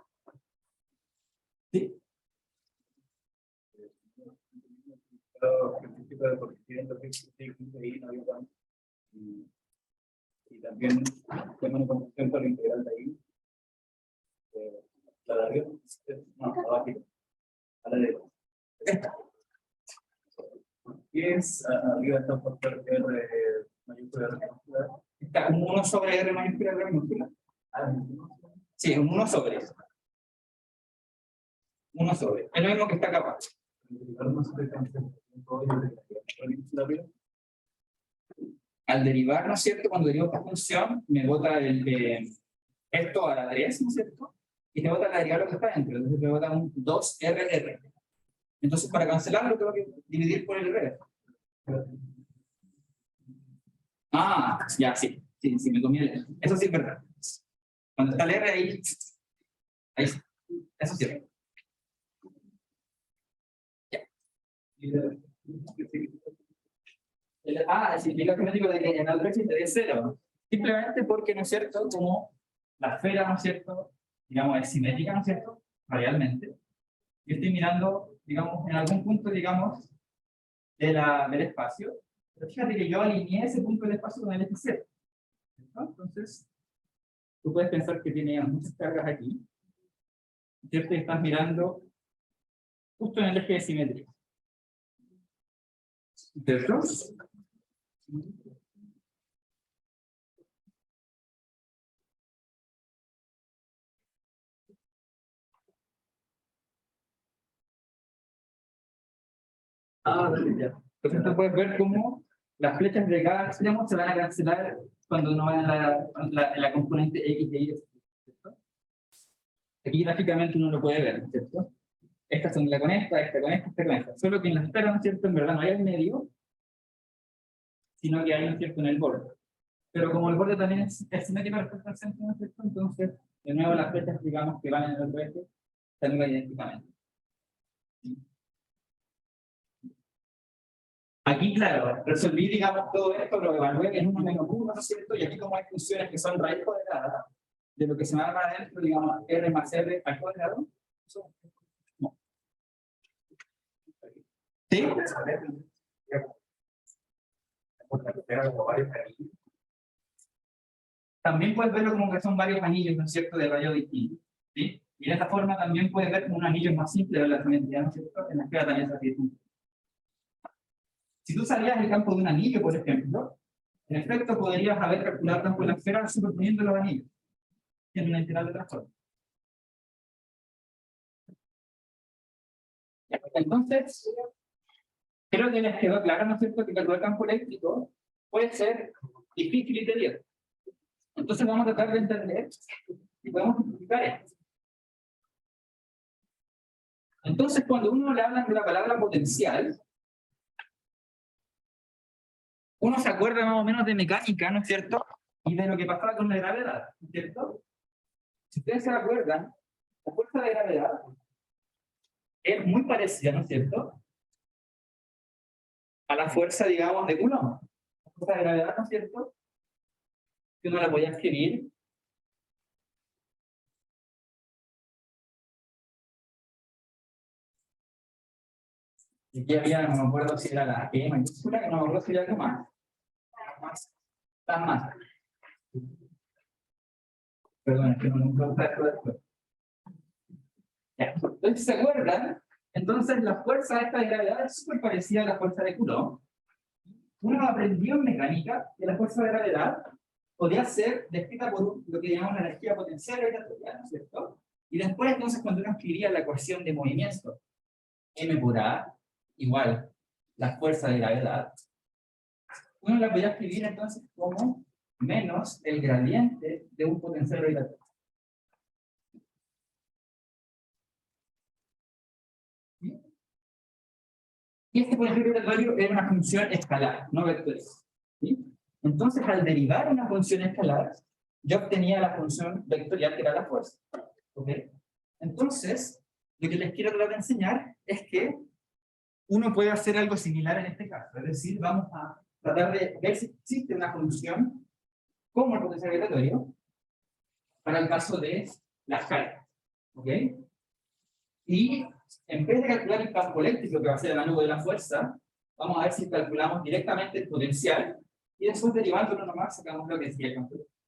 Sí. Los principios de conocimiento que ahí no había tanto. Y también tengo una confusión con la integral de ahí. La de arriba, no, abajo. A la derecha. ¿Qué es arriba está por R mayúscula R mayúscula? Está un 1 sobre R mayúscula R minúscula. Sí, un 1 sobre eso. 1 sobre. Es lo mismo que está acá abajo. Al derivar, ¿no es cierto? Cuando derivo esta función, me bota esto a la 3, ¿no es cierto? Y te bota la derivada lo que está dentro. Entonces me bota un 2RR. Entonces, para cancelarlo, tengo que dividir por el R. Ah, ya, sí. Sí, me comí el. Eso sí es verdad. Cuando está el R ahí. Ahí sí. Eso sí es verdad. El significado geométrico de que en el régimen de 0. Simplemente porque, ¿no es cierto? Como la esfera, ¿no es cierto? Digamos, es simétrica, ¿no es cierto? Radialmente. Yo estoy mirando, digamos, en algún punto, digamos, del espacio. Pero fíjate que yo alineé ese punto del espacio con el eje 0. ¿No? Entonces, tú puedes pensar que tiene muchas cargas aquí. ¿Cierto? Y estás mirando justo en el eje de simetría. ¿Cierto? Ya. Entonces tú puedes ver cómo las flechas de cada extremo se van a cancelar cuando uno va en la componente X de Y. ¿Cierto? Aquí gráficamente uno lo puede ver, ¿cierto? Estas son la con esta con esta con esta. Solo que en la esfera, ¿no es cierto? En verdad no hay el medio, sino que hay, ¿no es cierto?, en el borde. Pero como el borde también es simétrico respecto al centro, ¿no es cierto? Entonces, de nuevo las flechas, digamos, que van en el otro eje, se anulan idénticamente. Aquí, claro, resolví, digamos, todo esto, lo evalué en 1 menos 1, ¿no es cierto? Y aquí como hay funciones que son raíz cuadrada de lo que se va a dar adentro, digamos, R más R al cuadrado. No. ¿Sí? También puedes verlo como que son varios anillos, ¿no es cierto?, de rayo distinto. ¿Sí? Y de esta forma también puedes ver como un anillo más simple de la simetría, ¿no es cierto? En la esfera también se hace. Si tú salías el campo de un anillo, por ejemplo, en efecto podrías haber calculado el campo de la esfera superponiendo los anillos, en una integral de otra forma. Entonces, creo que les quedó claro, ¿no es cierto?, que calcular el campo eléctrico puede ser difícil y tedioso. Entonces vamos a tratar de entender y podemos simplificar esto. Entonces, cuando uno le habla de la palabra potencial, uno se acuerda más o menos de mecánica, ¿no es cierto? Y de lo que pasaba con la gravedad, ¿no es cierto? Si ustedes se acuerdan, la fuerza de gravedad es muy parecida, ¿no es cierto?, a la fuerza, digamos, de Coulomb. La fuerza de gravedad, ¿no es cierto?, que uno la podía escribir y aquí había, no me acuerdo si era la E mayúscula, que no me acuerdo si era algo más. Más. Perdón, es que no me gusta esto después. Ya. Entonces, ¿se acuerdan? Entonces, la fuerza esta de gravedad es súper parecida a la fuerza de Coulomb. Uno aprendió en mecánica que la fuerza de gravedad podía ser descrita por lo que llamamos la energía potencial gravitatoria, ¿no es cierto? Y después, entonces, cuando uno escribía la ecuación de movimiento, m por a igual la fuerza de gravedad, uno la podía escribir entonces como menos el gradiente de un potencial gravitatorio. Y este polinomio vibratorio es una función escalar, no vectorial. ¿Sí? Entonces, al derivar una función escalar, yo obtenía la función vectorial que era la fuerza. ¿Ok? Entonces, lo que les quiero tratar de enseñar es que uno puede hacer algo similar en este caso. Es decir, vamos a tratar de ver si existe una función como el potencial vibratorio para el caso de las cargas. ¿Ok? Y en vez de calcular el campo eléctrico que va a ser el anillo de la fuerza, vamos a ver si calculamos directamente el potencial y después derivándolo nomás sacamos lo que decía el campo eléctrico.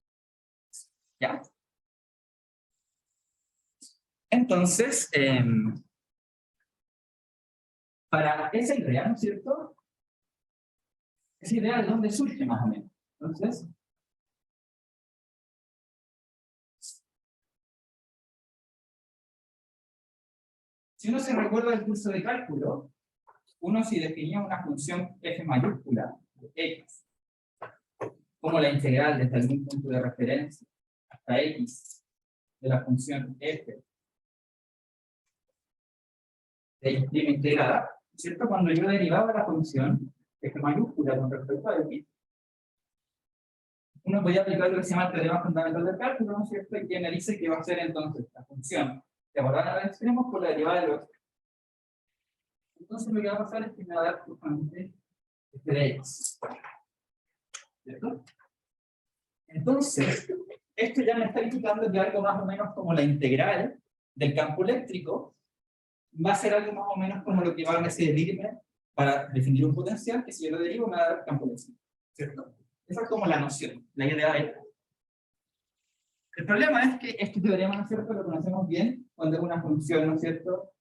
¿Ya? Entonces, para esa idea, ¿no es cierto? Esa idea de dónde surge más o menos. Entonces, si uno se recuerda del curso de cálculo, uno si definía una función f mayúscula, x, como la integral desde algún punto de referencia hasta x de la función f de x' integrada, ¿cierto? Cuando yo derivaba la función f mayúscula con respecto a x, uno podía aplicar lo que se llama el teorema fundamental del cálculo, ¿no es cierto? Y que me dice que va a ser entonces la función de abordar a los extremos por la derivada de los extremos. Entonces lo que va a pasar es que me va a dar justamente f de x. ¿Cierto? Entonces, esto ya me está indicando que algo más o menos como la integral del campo eléctrico va a ser algo más o menos como lo que va a decidirme para definir un potencial, que si yo lo derivo me va a dar campo eléctrico. ¿Cierto? Esa es como la noción, la idea de esto. El problema es que este teorema, ¿no es cierto?, lo conocemos bien cuando es una función, ¿no es cierto?,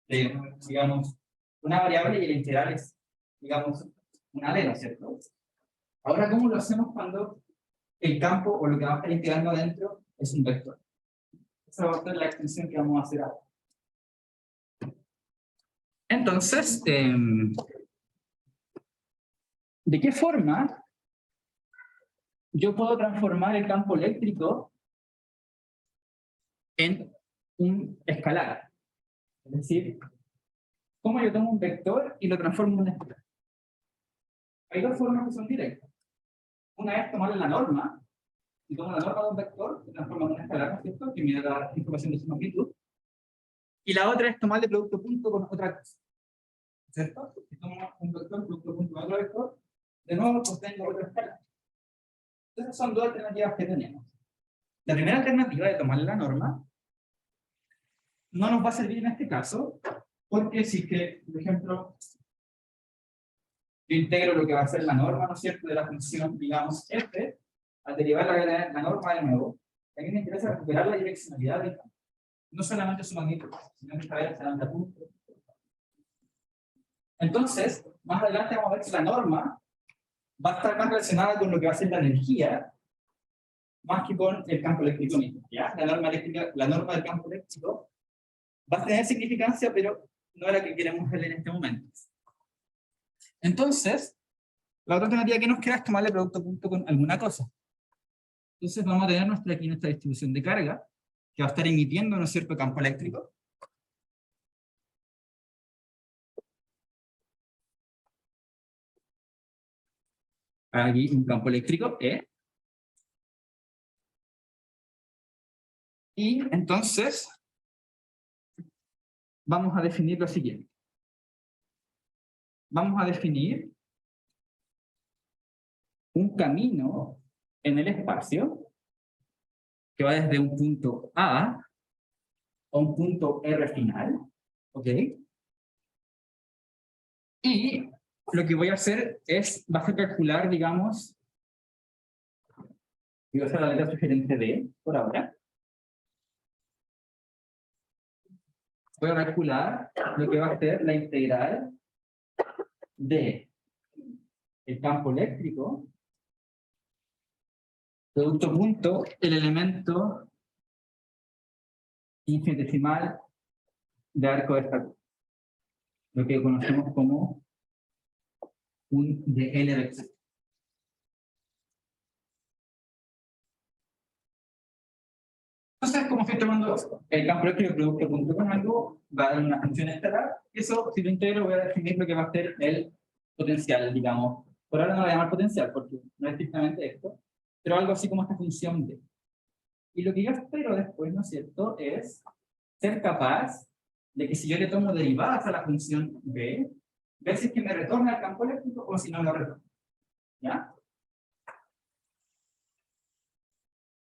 de, digamos, una variable y el integral es, digamos, una d, ¿no es cierto? Ahora, ¿cómo lo hacemos cuando el campo o lo que vamos a estar integrando adentro es un vector? Esa va a ser la extensión que vamos a hacer ahora. Entonces, ¿de qué forma yo puedo transformar el campo eléctrico en un escalar? Es decir, ¿cómo yo tomo un vector y lo transformo en un escalar? Hay dos formas que son directas. Una es tomar la norma, y tomo la norma de un vector, y transformo en un escalar, ¿no es cierto?, que me da la información de su magnitud. Y la otra es tomarle producto punto con otra cosa. ¿Cierto? Si tomo un vector, producto punto con otro vector, de nuevo obtengo otra escala. Entonces son dos alternativas que tenemos. La primera alternativa de tomar la norma no nos va a servir en este caso, porque si que, por ejemplo, yo integro lo que va a ser la norma, ¿no es cierto?, de la función, digamos, f, al derivar la norma de nuevo, a mí me interesa recuperar la direccionalidad del campo. No solamente su magnitud, sino que saber hasta dónde apunta. Entonces, más adelante vamos a ver que la norma va a estar más relacionada con lo que va a ser la energía, más que con el campo eléctrico mismo. ¿Ya? La norma del campo eléctrico va a tener significancia, pero no es la que queremos ver en este momento. Entonces, la otra alternativa que nos queda es tomarle producto punto con alguna cosa. Entonces vamos a tener aquí nuestra distribución de carga, que va a estar emitiendo, ¿no es cierto?, campo eléctrico. Aquí un campo eléctrico E. Y entonces vamos a definir lo siguiente. Vamos a definir un camino en el espacio que va desde un punto A a un punto R final. ¿Ok? Y lo que voy a hacer es, vas a calcular, digamos, voy a usar la letra sugerente D por ahora. Voy a calcular lo que va a ser la integral de el campo eléctrico, producto punto, el elemento infinitesimal de arco de esta curva, lo que conocemos como un dl vector. Entonces, como estoy tomando el campo eléctrico producto punto con algo, va a dar una función escalar, y eso, si lo integro, voy a definir lo que va a ser el potencial, digamos. Por ahora no lo voy a llamar potencial, porque no es estrictamente esto, pero algo así como esta función D. Y lo que yo espero después, ¿no es cierto?, es ser capaz de que si yo le tomo derivadas a la función B, ver si es que me retorna el campo eléctrico o si no lo retorna. ¿Ya?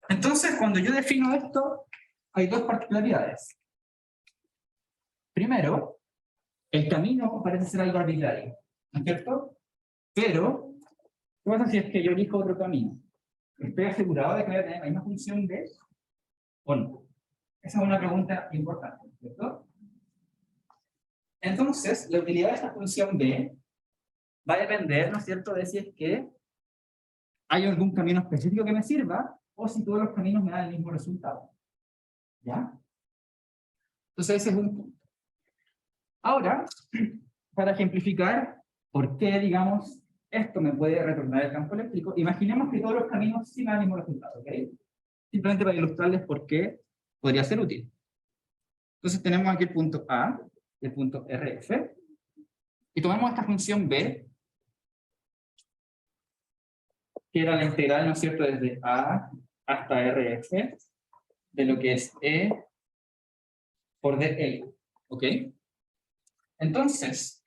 Entonces, cuando yo defino esto, hay dos particularidades. Primero, el camino parece ser algo arbitrario, ¿no es cierto? Pero, ¿qué pasa si es que yo elijo otro camino? ¿Estoy asegurado de que voy a tener la misma función B o no? Esa es una pregunta importante, ¿cierto? Entonces, la utilidad de esta función B va a depender, ¿no es cierto?, de si es que hay algún camino específico que me sirva o si todos los caminos me dan el mismo resultado. ¿Ya? Entonces, ese es un punto. Ahora, para ejemplificar por qué, digamos, esto me puede retornar el campo eléctrico, imaginemos que todos los caminos sí me dan el mismo resultado, ¿ok? Simplemente para ilustrarles por qué podría ser útil. Entonces tenemos aquí el punto A, el punto RF, y tomamos esta función B, que era la integral, ¿no es cierto?, desde A hasta RF, de lo que es E por DL, ¿ok? Entonces,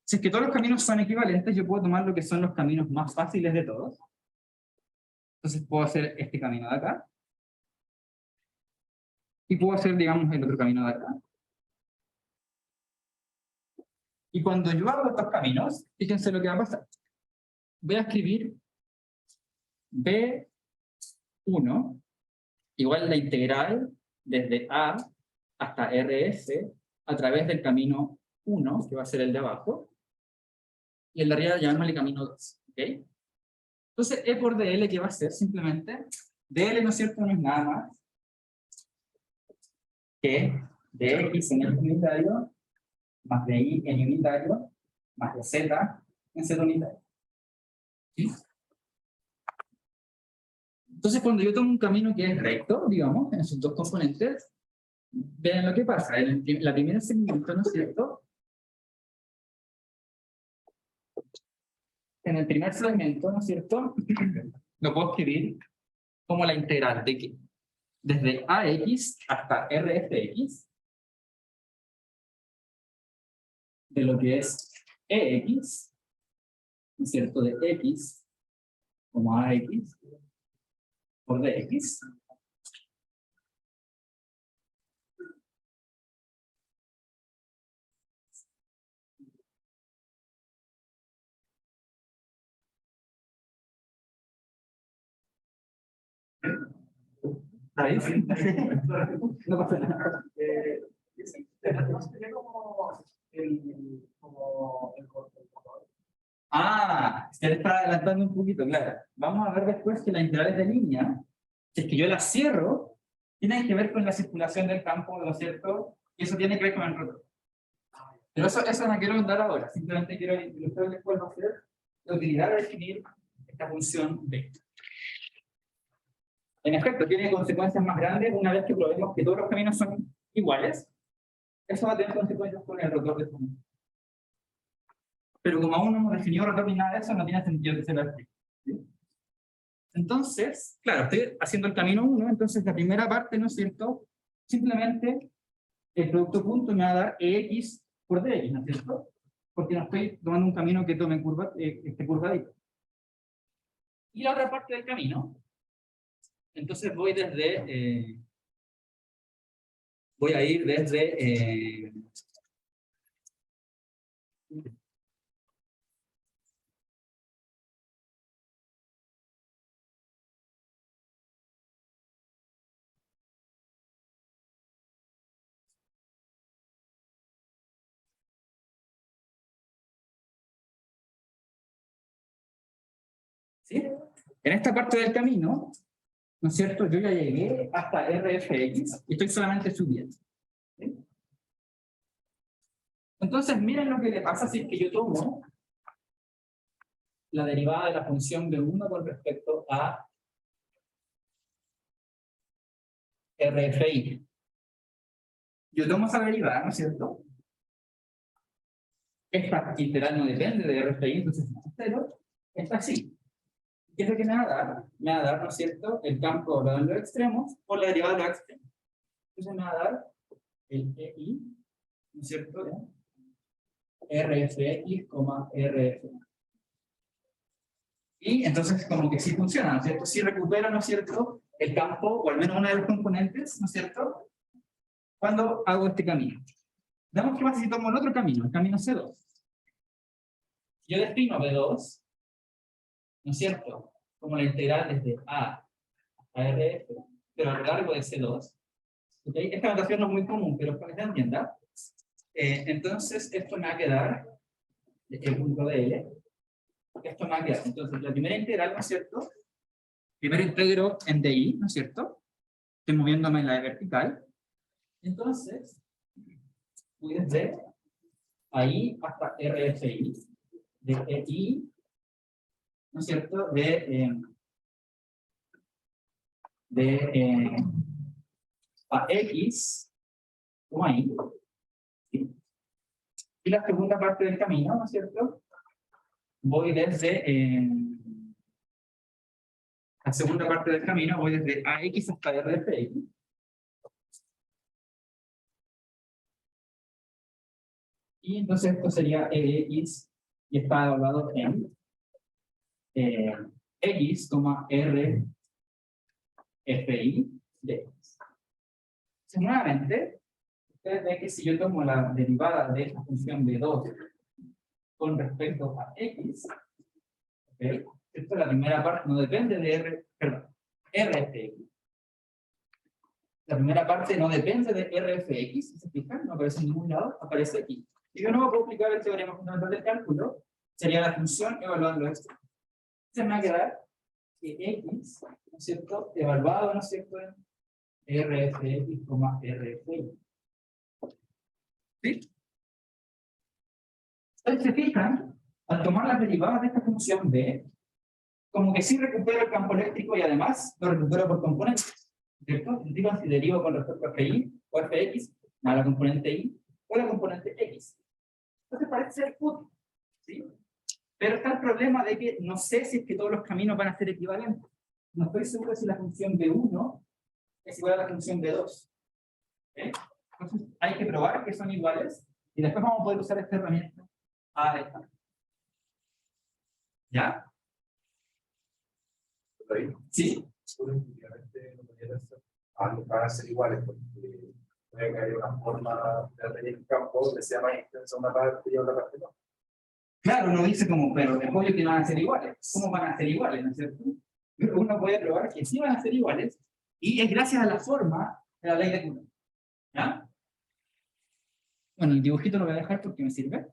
si es que todos los caminos son equivalentes, yo puedo tomar lo que son los caminos más fáciles de todos. Entonces puedo hacer este camino de acá. Y puedo hacer, digamos, el otro camino de acá. Y cuando yo hago estos caminos, fíjense lo que va a pasar. Voy a escribir B1 igual la integral desde A hasta RS a través del camino 1, que va a ser el de abajo, y el de arriba llamémosle camino 2. ¿Okay? Entonces, E por DL, ¿qué va a ser? Simplemente, DL, ¿no es cierto?, no es nada más que dx en el unitario, más de y en unitario, más de z en z unitario. ¿Sí? Entonces, cuando yo tomo un camino que es recto, digamos, en sus dos componentes, vean lo que pasa. En la primera segmento, ¿no es cierto? En el primer segmento, ¿no es cierto? Lo puedo escribir como la integral de que desde AX hasta RFX de lo que es EX, ¿no es cierto?, de X como AX por DX. ¿Está bien? No pasa nada. Ah, se le está adelantando un poquito, claro. Vamos a ver después que las integrales de línea, si es que yo las cierro, tienen que ver con la circulación del campo, ¿no es cierto? Y eso tiene que ver con el rotor. Pero eso no quiero dar ahora, simplemente quiero ilustrarles cuál va a ser la utilidad de definir esta función B. En efecto, tiene consecuencias más grandes una vez que probemos que todos los caminos son iguales. Eso va a tener consecuencias con el rotor de fondo. Pero como aún no hemos definido rotor ni nada de eso, no tiene sentido que se lo explique. ¿Sí? Entonces, claro, estoy haciendo el camino 1, entonces la primera parte, ¿no es cierto? Simplemente el producto punto me va a dar EX por DX, ¿no es cierto? Porque no estoy tomando un camino que tome curva, curvadito. Y la otra parte del camino, entonces voy desde... voy a ir desde... ¿sí? En esta parte del camino, ¿no es cierto? Yo ya llegué hasta RFX y estoy solamente subiendo. ¿Sí? Entonces, miren lo que le pasa si es que yo tomo la derivada de la función de 1 con respecto a RFI. Yo tomo esa derivada, ¿no es cierto? Esta integral no depende de RFI, entonces no es cero. Esta sí. ¿Qué es lo que me va a dar? Me va a dar, ¿no es cierto?, el campo doblado en los extremos por la derivada de los extremos. Entonces me va a dar el EI, ¿no es cierto?, RFX, RF. Y entonces como que sí funciona, ¿no es cierto? Sí recupera, ¿no es cierto?, el campo, o al menos una de las componentes, ¿no es cierto?, cuando hago este camino. Veamos qué pasa si tomo el otro camino, el camino C2. Yo defino B2, ¿no es cierto?, como la integral desde A a RF, pero a lo largo de C2. ¿Okay? Esta notación no es muy común, pero para que se entienda. Entonces, esto me va a quedar el punto de L. Esto me va a quedar. Entonces, la primera integral, ¿no es cierto? Primero integro en DI, ¿no es cierto? Estoy moviéndome en la vertical. Entonces, voy desde ahí hasta RFI. De EI, ¿no es cierto? A X, como ahí. ¿Sí? Y la segunda parte del camino, ¿no es cierto? Voy desde la segunda parte del camino, voy desde AX hasta RFX. Y entonces esto sería EX y está evaluado en X, RFI de X. Entonces, nuevamente, ustedes ven que si yo tomo la derivada de esta función de 2 con respecto a X, ¿okay? Esto, la primera parte no depende de RFX. La primera parte no depende de RFX, si se fijan, no aparece en ningún lado, aparece aquí. Y yo no puedo aplicar el teorema fundamental del cálculo, sería la función evaluando esto. Se me va a quedar que X, ¿no es cierto?, evaluado, ¿no es cierto?, en RFX, RFI. ¿Sí? Entonces, se fijan, al tomar las derivadas de esta función B, como que sí recupero el campo eléctrico y además lo recupero por componentes. ¿Cierto? Digo, si derivo con respecto a FI o FX, a la componente I o la componente X. Entonces parece ser útil, ¿sí? Pero está el problema de que no sé si es que todos los caminos van a ser equivalentes. No estoy seguro si la función B1 es igual a la función B2. ¿Okay? Entonces hay que probar que son iguales y después vamos a poder usar esta herramienta a esta. ¿Ya? Sí. Van a ser iguales porque puede que haya una forma de reír el campo que sea más intensa una parte y otra parte no. Claro, uno dice como, pero después que van a ser iguales. ¿Cómo van a ser iguales, no es cierto? Pero uno puede probar que sí van a ser iguales y es gracias a la forma de la ley de Coulomb. ¿Ya? Bueno, el dibujito lo voy a dejar porque me sirve.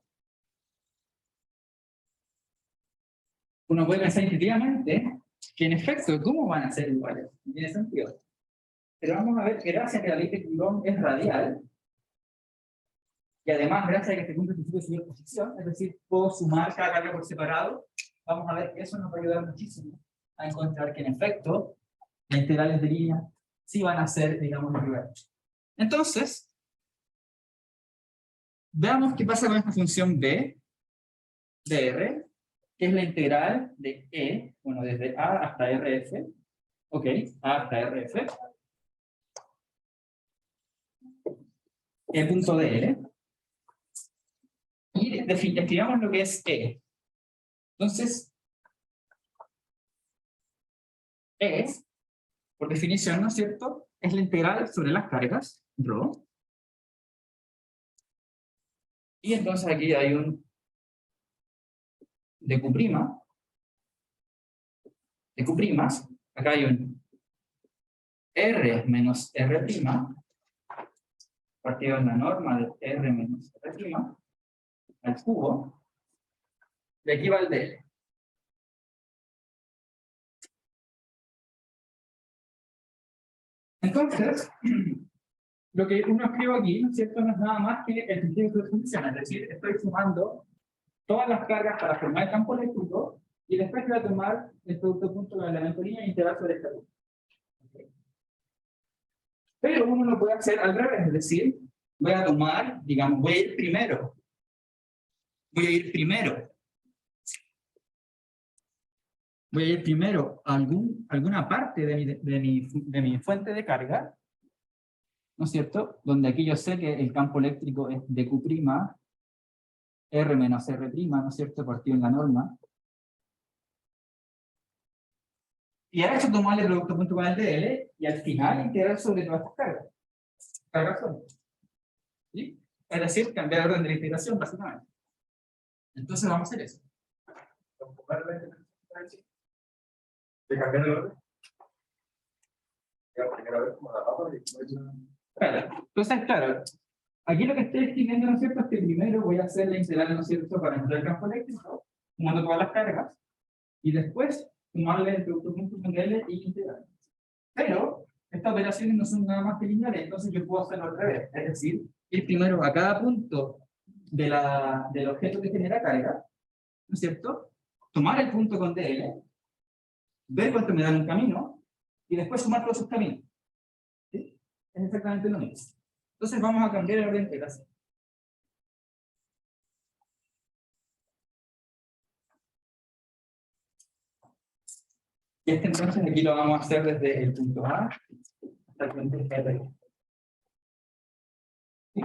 Uno puede pensar intuitivamente que en efecto, ¿cómo van a ser iguales? No tiene sentido. Pero vamos a ver que gracias a que la ley de Coulomb es radial, y además gracias a que se cumple el principio de superposición, es decir, puedo sumar cada carga por separado, vamos a ver que eso nos va a ayudar muchísimo a encontrar que en efecto las integrales de línea sí van a ser, digamos, iguales. Entonces, veamos qué pasa con esta función B de R, que es la integral de E, bueno, desde A hasta RF, ok, A hasta RF, E punto de R, y escribamos lo que es E. Entonces, E, por definición, ¿no es cierto?, es la integral sobre las cargas, ρ. Y entonces aquí hay un de Q', acá hay un R menos R', partido en la norma de R menos R', al cubo, de aquí va el DL. Entonces, lo que uno escribe aquí, ¿no es cierto?, no es nada más que el principio de superposición, es decir, estoy sumando todas las cargas para formar el campo eléctrico y después voy a tomar el producto punto del elemento línea e integrar sobre este punto. Pero uno lo puede hacer al revés, es decir, voy a tomar, digamos, voy a ir primero. Voy a ir primero a alguna parte de mi fuente de carga, ¿no es cierto? Donde aquí yo sé que el campo eléctrico es dQ', R menos R', ¿no es cierto? Partido en la norma. Y a eso tomarle el producto punto con el DL, y al final integrar sobre todas estas cargas. Cargas son. ¿Sí? Es decir, cambiar el orden de la integración, básicamente. Entonces vamos a hacer eso. ¿De cambiar el orden? La primera vez como la papa y después Claro. Entonces, claro, aquí lo que estoy escribiendo, ¿no es cierto?, es que primero voy a hacer la integral, ¿no es cierto?, para entrar el campo eléctrico, sumando todas las cargas, y después sumarle el producto punto con L y integral. Pero estas operaciones no son nada más que lineales, entonces yo puedo hacerlo al revés, es decir, ir primero a cada punto del objeto que genera carga, ¿no es cierto?, tomar el punto con DL, ver cuánto me da un camino, y después sumar todos sus caminos. ¿Sí? Es exactamente lo mismo. Entonces vamos a cambiar el orden de integración. Y entonces aquí lo vamos a hacer desde el punto A hasta el punto R. ¿Sí?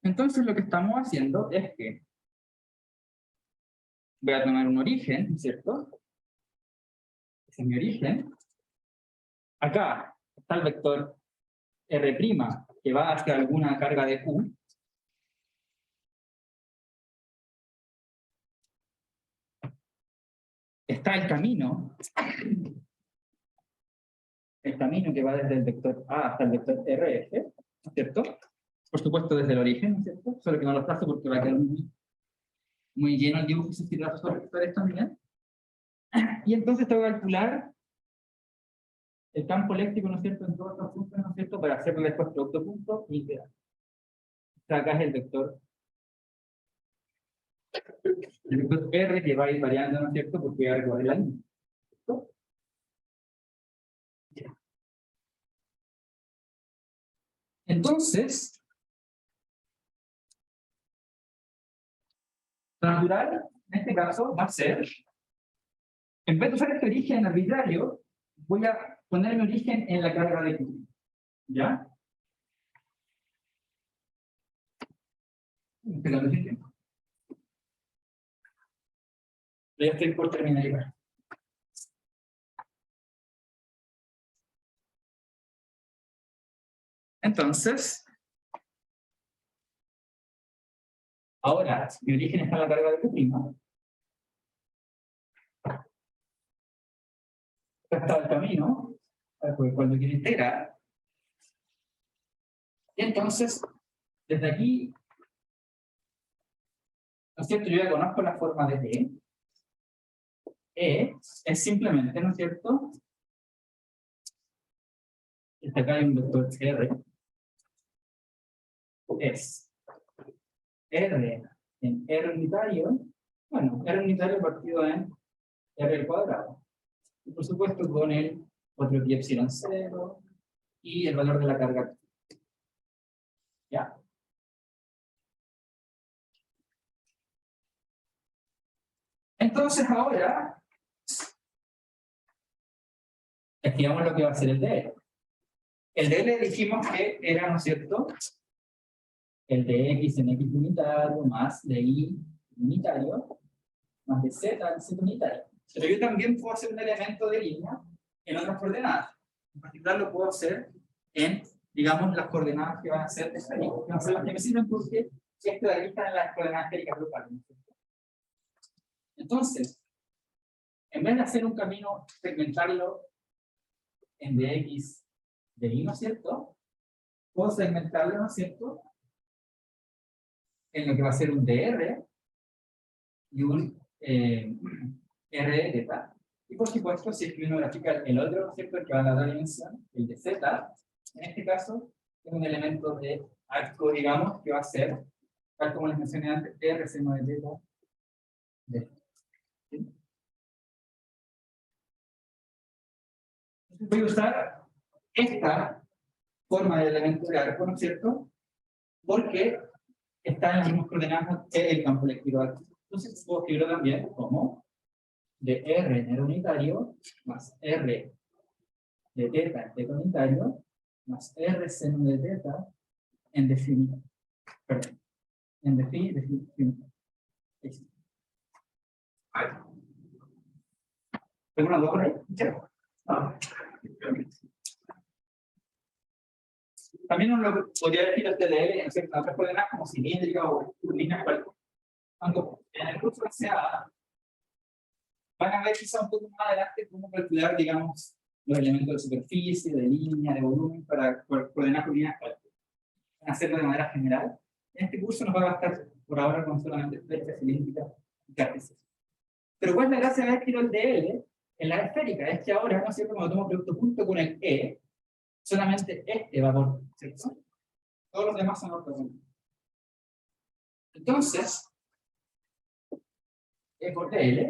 Entonces lo que estamos haciendo es que voy a tomar un origen, ¿cierto? Ese es mi origen. Acá está el vector R' que va hacia alguna carga de Q. Está el camino que va desde el vector A hasta el vector RF, ¿no es cierto? Por supuesto desde el origen, ¿no es cierto? Solo que no lo trazo porque va a quedar muy lleno el dibujo si trazo sobre vectores también. Y entonces tengo que calcular el campo eléctrico, ¿no es cierto?, en todos los puntos, ¿no es cierto?, para hacerle después producto punto y integral. Acá es el vector R que va a ir variando, ¿no es cierto?, porque va a recorrer la línea. ¿Cierto? Entonces, lo natural, en este caso, va a ser, en vez de usar este origen arbitrario, voy a poner mi origen en la carga de Q. ¿Ya? Esperando ese tiempo. Ya estoy por terminar igual. Entonces, ahora, mi origen está en la carga de Q'. Acá está el camino, cuando quiero integrar. Y entonces, desde aquí, ¿no es cierto? Yo ya conozco la forma de E. E es simplemente, ¿no es cierto?, acá hay un vector R. Es R en R unitario, bueno, R unitario partido en R al cuadrado. Y por supuesto con el otro pi epsilon 0 y el valor de la carga. ¿Ya? Entonces ahora, estimamos lo que va a ser el DL. El DL dijimos que era, ¿no es cierto?, el de X en X unitario, más de Y unitario, más de Z en Z unitario. Pero yo también puedo hacer un elemento de línea en otras coordenadas. En particular lo puedo hacer en, digamos, las coordenadas que van a ser esta línea, que van a ser las que me sirven porque esto de aquí están en las coordenadas esféricas locales. Entonces, en vez de hacer un camino, segmentarlo en dx de y, ¿no es cierto?, puedo segmentarlo, ¿no es cierto?, en lo que va a ser un dr y un r de tal. Y por supuesto, si es que uno grafica el otro, ¿no es cierto?, el que va a la otra dimensión, el de z, en este caso, es un elemento de arco, digamos, que va a ser, tal como les mencioné antes, r seno de beta de. ¿Sí? Voy a usar esta forma de elemento de arco, ¿no es cierto? Porque está en las mismas coordenadas que el campo eléctrico de arco. Entonces puedo escribirlo también como de R en R unitario más R de teta en teta unitario más R seno de teta en definido. Perdón. En definido. ¿Tengo una duda por ahí? Ah. También uno lo podría decir el TDL en ciertas otras coordenadas como cilíndrica o líneas cualquiera. Cuando en el curso SA van a ver quizá un poco más adelante cómo calcular, digamos, los elementos de superficie, de línea, de volumen, para coordenar con líneas cualquiera. Van a hacerlo de manera general. En este curso nos va a bastar por ahora con solamente flechas cilíndricas y cartesias. Pero ¿cuál es la gracia de haber escrito el DL en la esférica? Es que ahora, ¿no es cierto?, cuando tomo producto junto con el E, solamente este va por, ¿cierto? Todos los demás son ortogonales. Entonces, E por DL,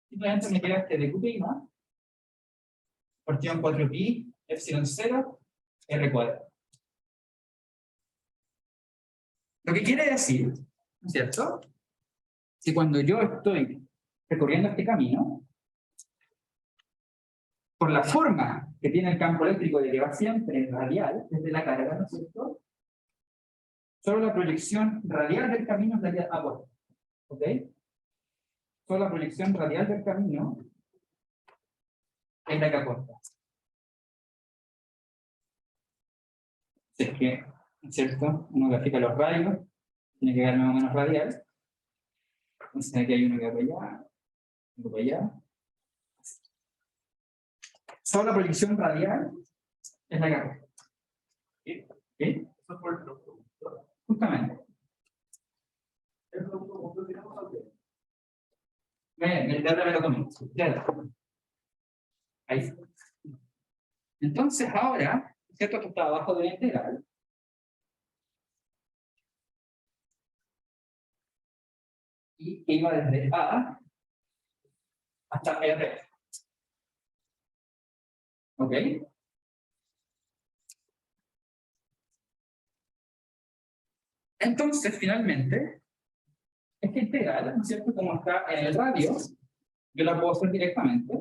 simplemente me queda este de Q', partido en 4pi, epsilon 0, R cuadrado. Lo que quiere decir, ¿no es cierto?, que cuando yo estoy recorriendo este camino, por la forma que tiene el campo eléctrico de que va siempre radial, desde la carga, ¿no es cierto?, solo la proyección radial del camino es la que aporta. ¿Ok? Solo la proyección radial del camino es la que aporta. Es que, ¿no es cierto?, uno grafica los radios, tiene que quedar más o menos radial. Entonces aquí hay uno que va para allá, uno para allá. Solo la proyección radial es la que aporta. ¿Sí? Eso fue el producto. Justamente. El producto, digamos, Me lo comento. Ahí está. Entonces ahora, ¿cierto?, que está abajo de la integral. Y que iba desde A hasta R. ¿Ok? Entonces, finalmente, esta integral, ¿no es cierto?, como está en el radio, yo la puedo hacer directamente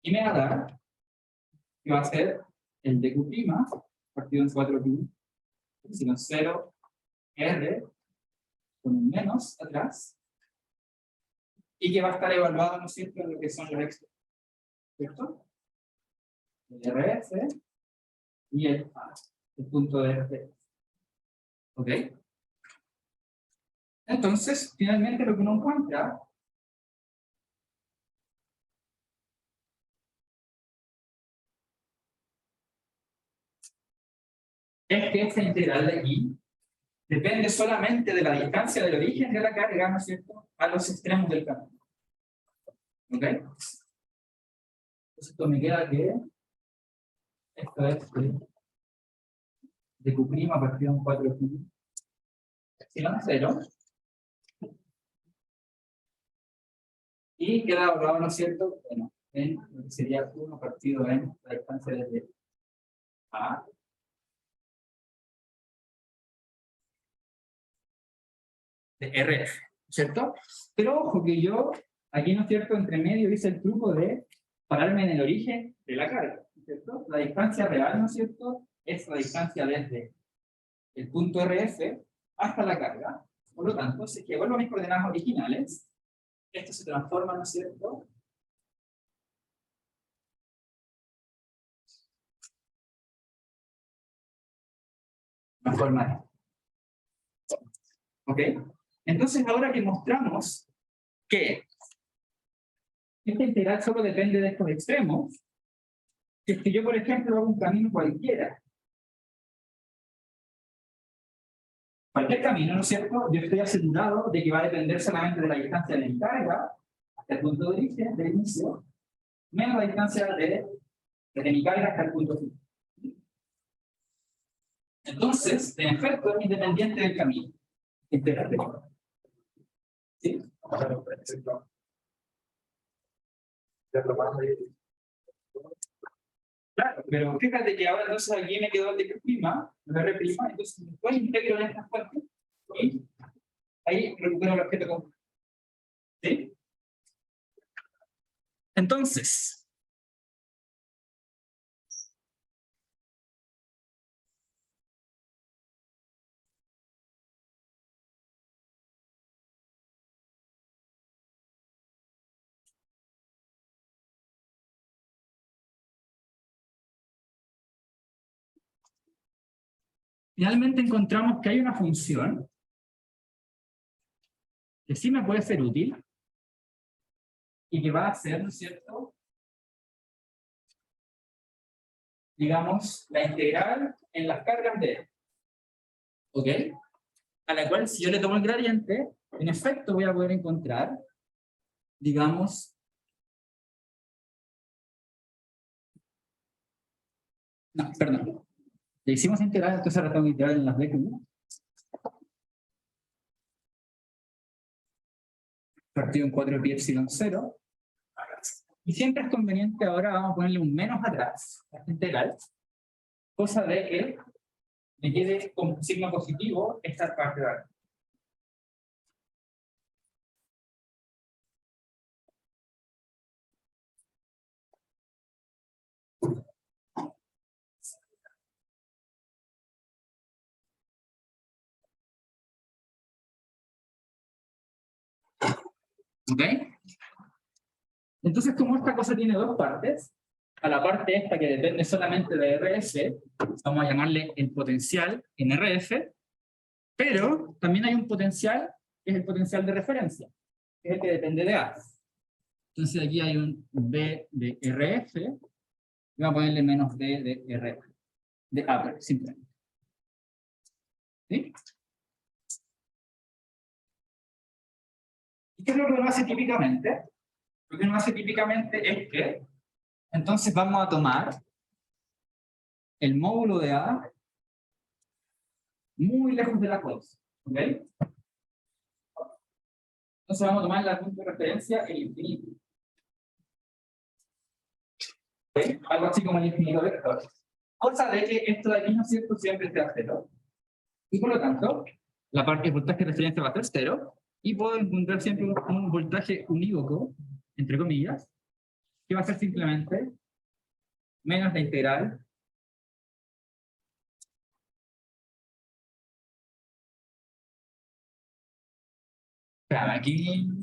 y me va a dar que va a ser el de Q' partido en 4pi, epsilon 0, R, con un menos atrás, y que va a estar evaluado, ¿no es cierto?, en lo que son los extremos, ¿cierto? El RF y el A, el punto de RF. ¿Ok? Entonces, finalmente lo que uno encuentra es que esta integral de aquí depende solamente de la distancia del origen de la carga, ¿no es cierto?, a los extremos del camino. ¿Ok? Entonces esto me queda que esto es de Q' partido en 4pi, epsilon 0, y queda ahorrado, ¿no es cierto?, bueno, en lo que sería 1 partido en la distancia desde A de RF, ¿cierto? Pero ojo que yo, aquí, ¿no es cierto?, entre medio hice el truco de pararme en el origen de la carga, ¿cierto? La distancia real, ¿no es cierto?, es la distancia desde el punto RF hasta la carga. Por lo tanto, si que vuelvo a mis coordenadas originales, esto se transforma, ¿no es cierto?, transformar. ¿Ok? Entonces, ahora que mostramos que esta integral solo depende de estos extremos, si es que yo, por ejemplo, hago un camino cualquiera, cualquier camino, ¿no es cierto?, yo estoy asegurado de que va a depender solamente de la distancia de mi carga hasta el punto de origen, del inicio, menos la distancia de mi carga hasta el punto final. Entonces, en efecto, es independiente del camino. ¿Sí? Claro, perfecto. Ya lo más ahí. Claro, pero fíjate que ahora entonces aquí me quedó el de R', entonces después integro en estas fuentes y ahí recupero el objeto completo. ¿Sí? Entonces, finalmente encontramos que hay una función que sí me puede ser útil y que va a ser, ¿no es cierto?, digamos, la integral en las cargas de E. ¿Ok? A la cual, si yo le tomo el gradiente, en efecto voy a poder encontrar, digamos, no, perdón. Le hicimos integral, entonces ahora tengo que integrar en las de Q. Partido en 4 pi epsilon 0. Y siempre es conveniente ahora, vamos a ponerle un menos atrás, a esta integral, cosa de que me quede con signo positivo esta parte de acá. ¿Ok? Entonces, como esta cosa tiene dos partes, a la parte esta que depende solamente de RF, vamos a llamarle el potencial en RF, pero también hay un potencial, que es el potencial de referencia, que es el que depende de A. Entonces aquí hay un B de RF, y vamos a ponerle menos B de RF, de A, simplemente. ¿Sí? ¿Y qué es lo que uno hace típicamente? Lo que uno hace típicamente es que, entonces vamos a tomar el módulo de A muy lejos de la cosa. ¿Ok? Entonces vamos a tomar la punto de referencia el infinito. ¿Ok? Algo así como el infinito vector. Cosa de que esto de aquí, ¿no es cierto?, siempre sea cero. Y por lo tanto, la parte de voltaje de referencia va a ser cero. Y puedo encontrar siempre un voltaje unívoco, entre comillas, que va a ser simplemente menos la integral aquí.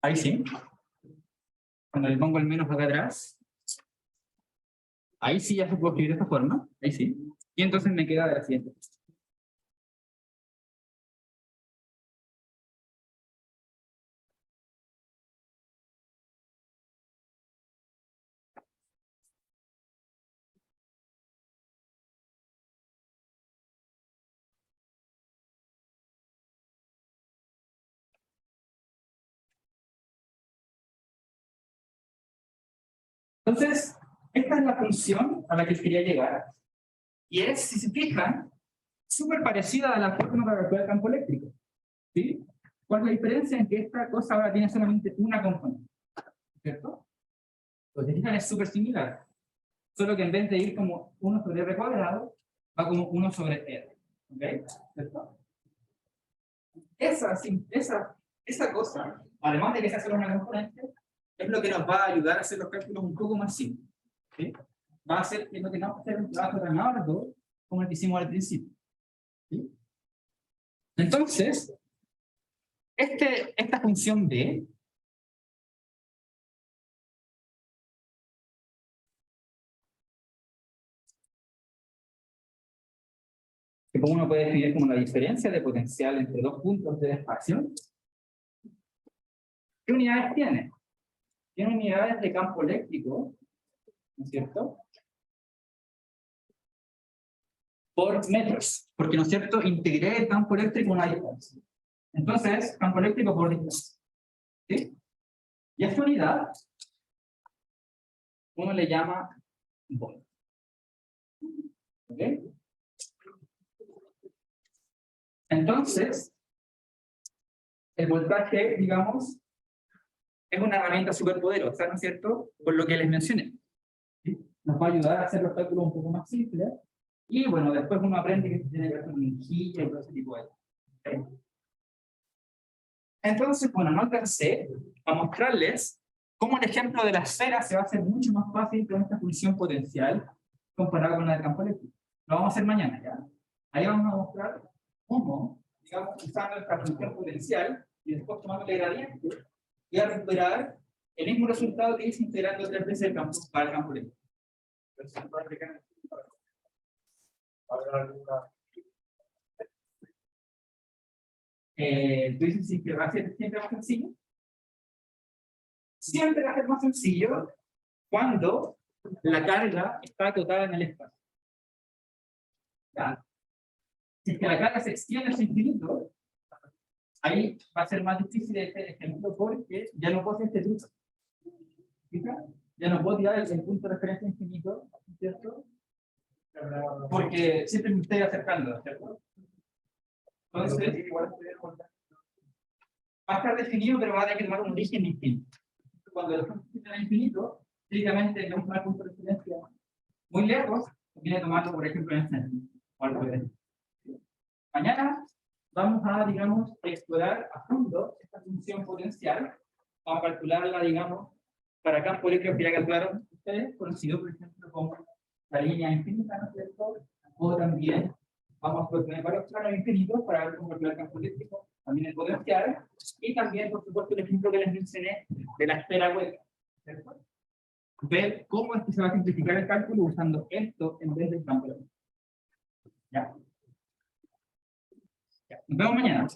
Ahí sí. Cuando le pongo el menos acá atrás, ahí sí ya se puede escribir de esta forma. Ahí sí. Y entonces me queda de la siguiente. Entonces, esta es la función a la que quería llegar. Y es, si se fijan, súper parecida a la forma para calcular el campo eléctrico. ¿Sí? ¿Cuál es la diferencia en que esta cosa ahora tiene solamente una componente? ¿Cierto? Pues si fijan, es súper similar. Solo que en vez de ir como 1 sobre r cuadrado, va como 1 sobre r. ¿Ok? ¿Cierto? Esa cosa, además de que sea solo una componente, es lo que nos va a ayudar a hacer los cálculos un poco más simples. ¿Sí? Va a hacer que no tengamos que hacer un trabajo tan arduo como el que hicimos al principio. ¿Sí? Entonces, esta función B que como uno puede escribir como la diferencia de potencial entre dos puntos del espacio, ¿qué unidades tiene? Tiene unidades de campo eléctrico, ¿no es cierto?, por metros, porque, ¿no es cierto?, integré el campo eléctrico a una distancia. Entonces, campo eléctrico por distancia. ¿Sí? Y esta unidad uno le llama volt. ¿Ok? Entonces, el voltaje, digamos, es una herramienta súper poderosa, ¿no es cierto? Por lo que les mencioné. ¿Sí? Nos va a ayudar a hacer los cálculos un poco más simples. Y bueno, después uno aprende que tiene que ver con energía y todo ese tipo de cosas. ¿Ok? Entonces, bueno, no alcancé a mostrarles cómo el ejemplo de la esfera se va a hacer mucho más fácil con esta función potencial comparado con la del campo eléctrico. Lo vamos a hacer mañana, ¿ya? Ahí vamos a mostrar cómo, digamos, usando esta función potencial y después tomando el gradiente, y a recuperar el mismo resultado que hice integrando 3 veces el campo para el campo eléctrico. ¿Tú dices si que va a ser siempre más sencillo? Siempre va a ser más sencillo cuando la carga está acotada en el espacio. ¿Ya? Si es que la carga se extiende hacia infinito, ahí va a ser más difícil este ejemplo porque ya no puedo hacer este truco. ¿Fija? Ya no puedo tirar el punto de referencia infinito, ¿cierto? Porque siempre me estoy acercando, ¿cierto? Entonces, va a estar definido, pero va a tener que tomar un origen infinito. Cuando el origen es infinito, típicamente tenemos un punto de referencia muy lejos, viene a tomarlo, por ejemplo, en el centro, o algo de eso. Mañana vamos a, digamos, explorar a fondo esta función potencial, vamos a calcularla, digamos, para campo eléctrico que ya calcularon ustedes, conocido, por ejemplo, como la línea infinita, ¿no es cierto? O también vamos a proponer varios planos infinitos para ver cómo calcular el campo eléctrico, también el potencial, y también, por supuesto, el ejemplo que les mencioné de la esfera hueca, ¿cierto? Ver cómo es que se va a simplificar el cálculo usando esto en vez del campo eléctrico. ¿Ya? Nos vemos mañana.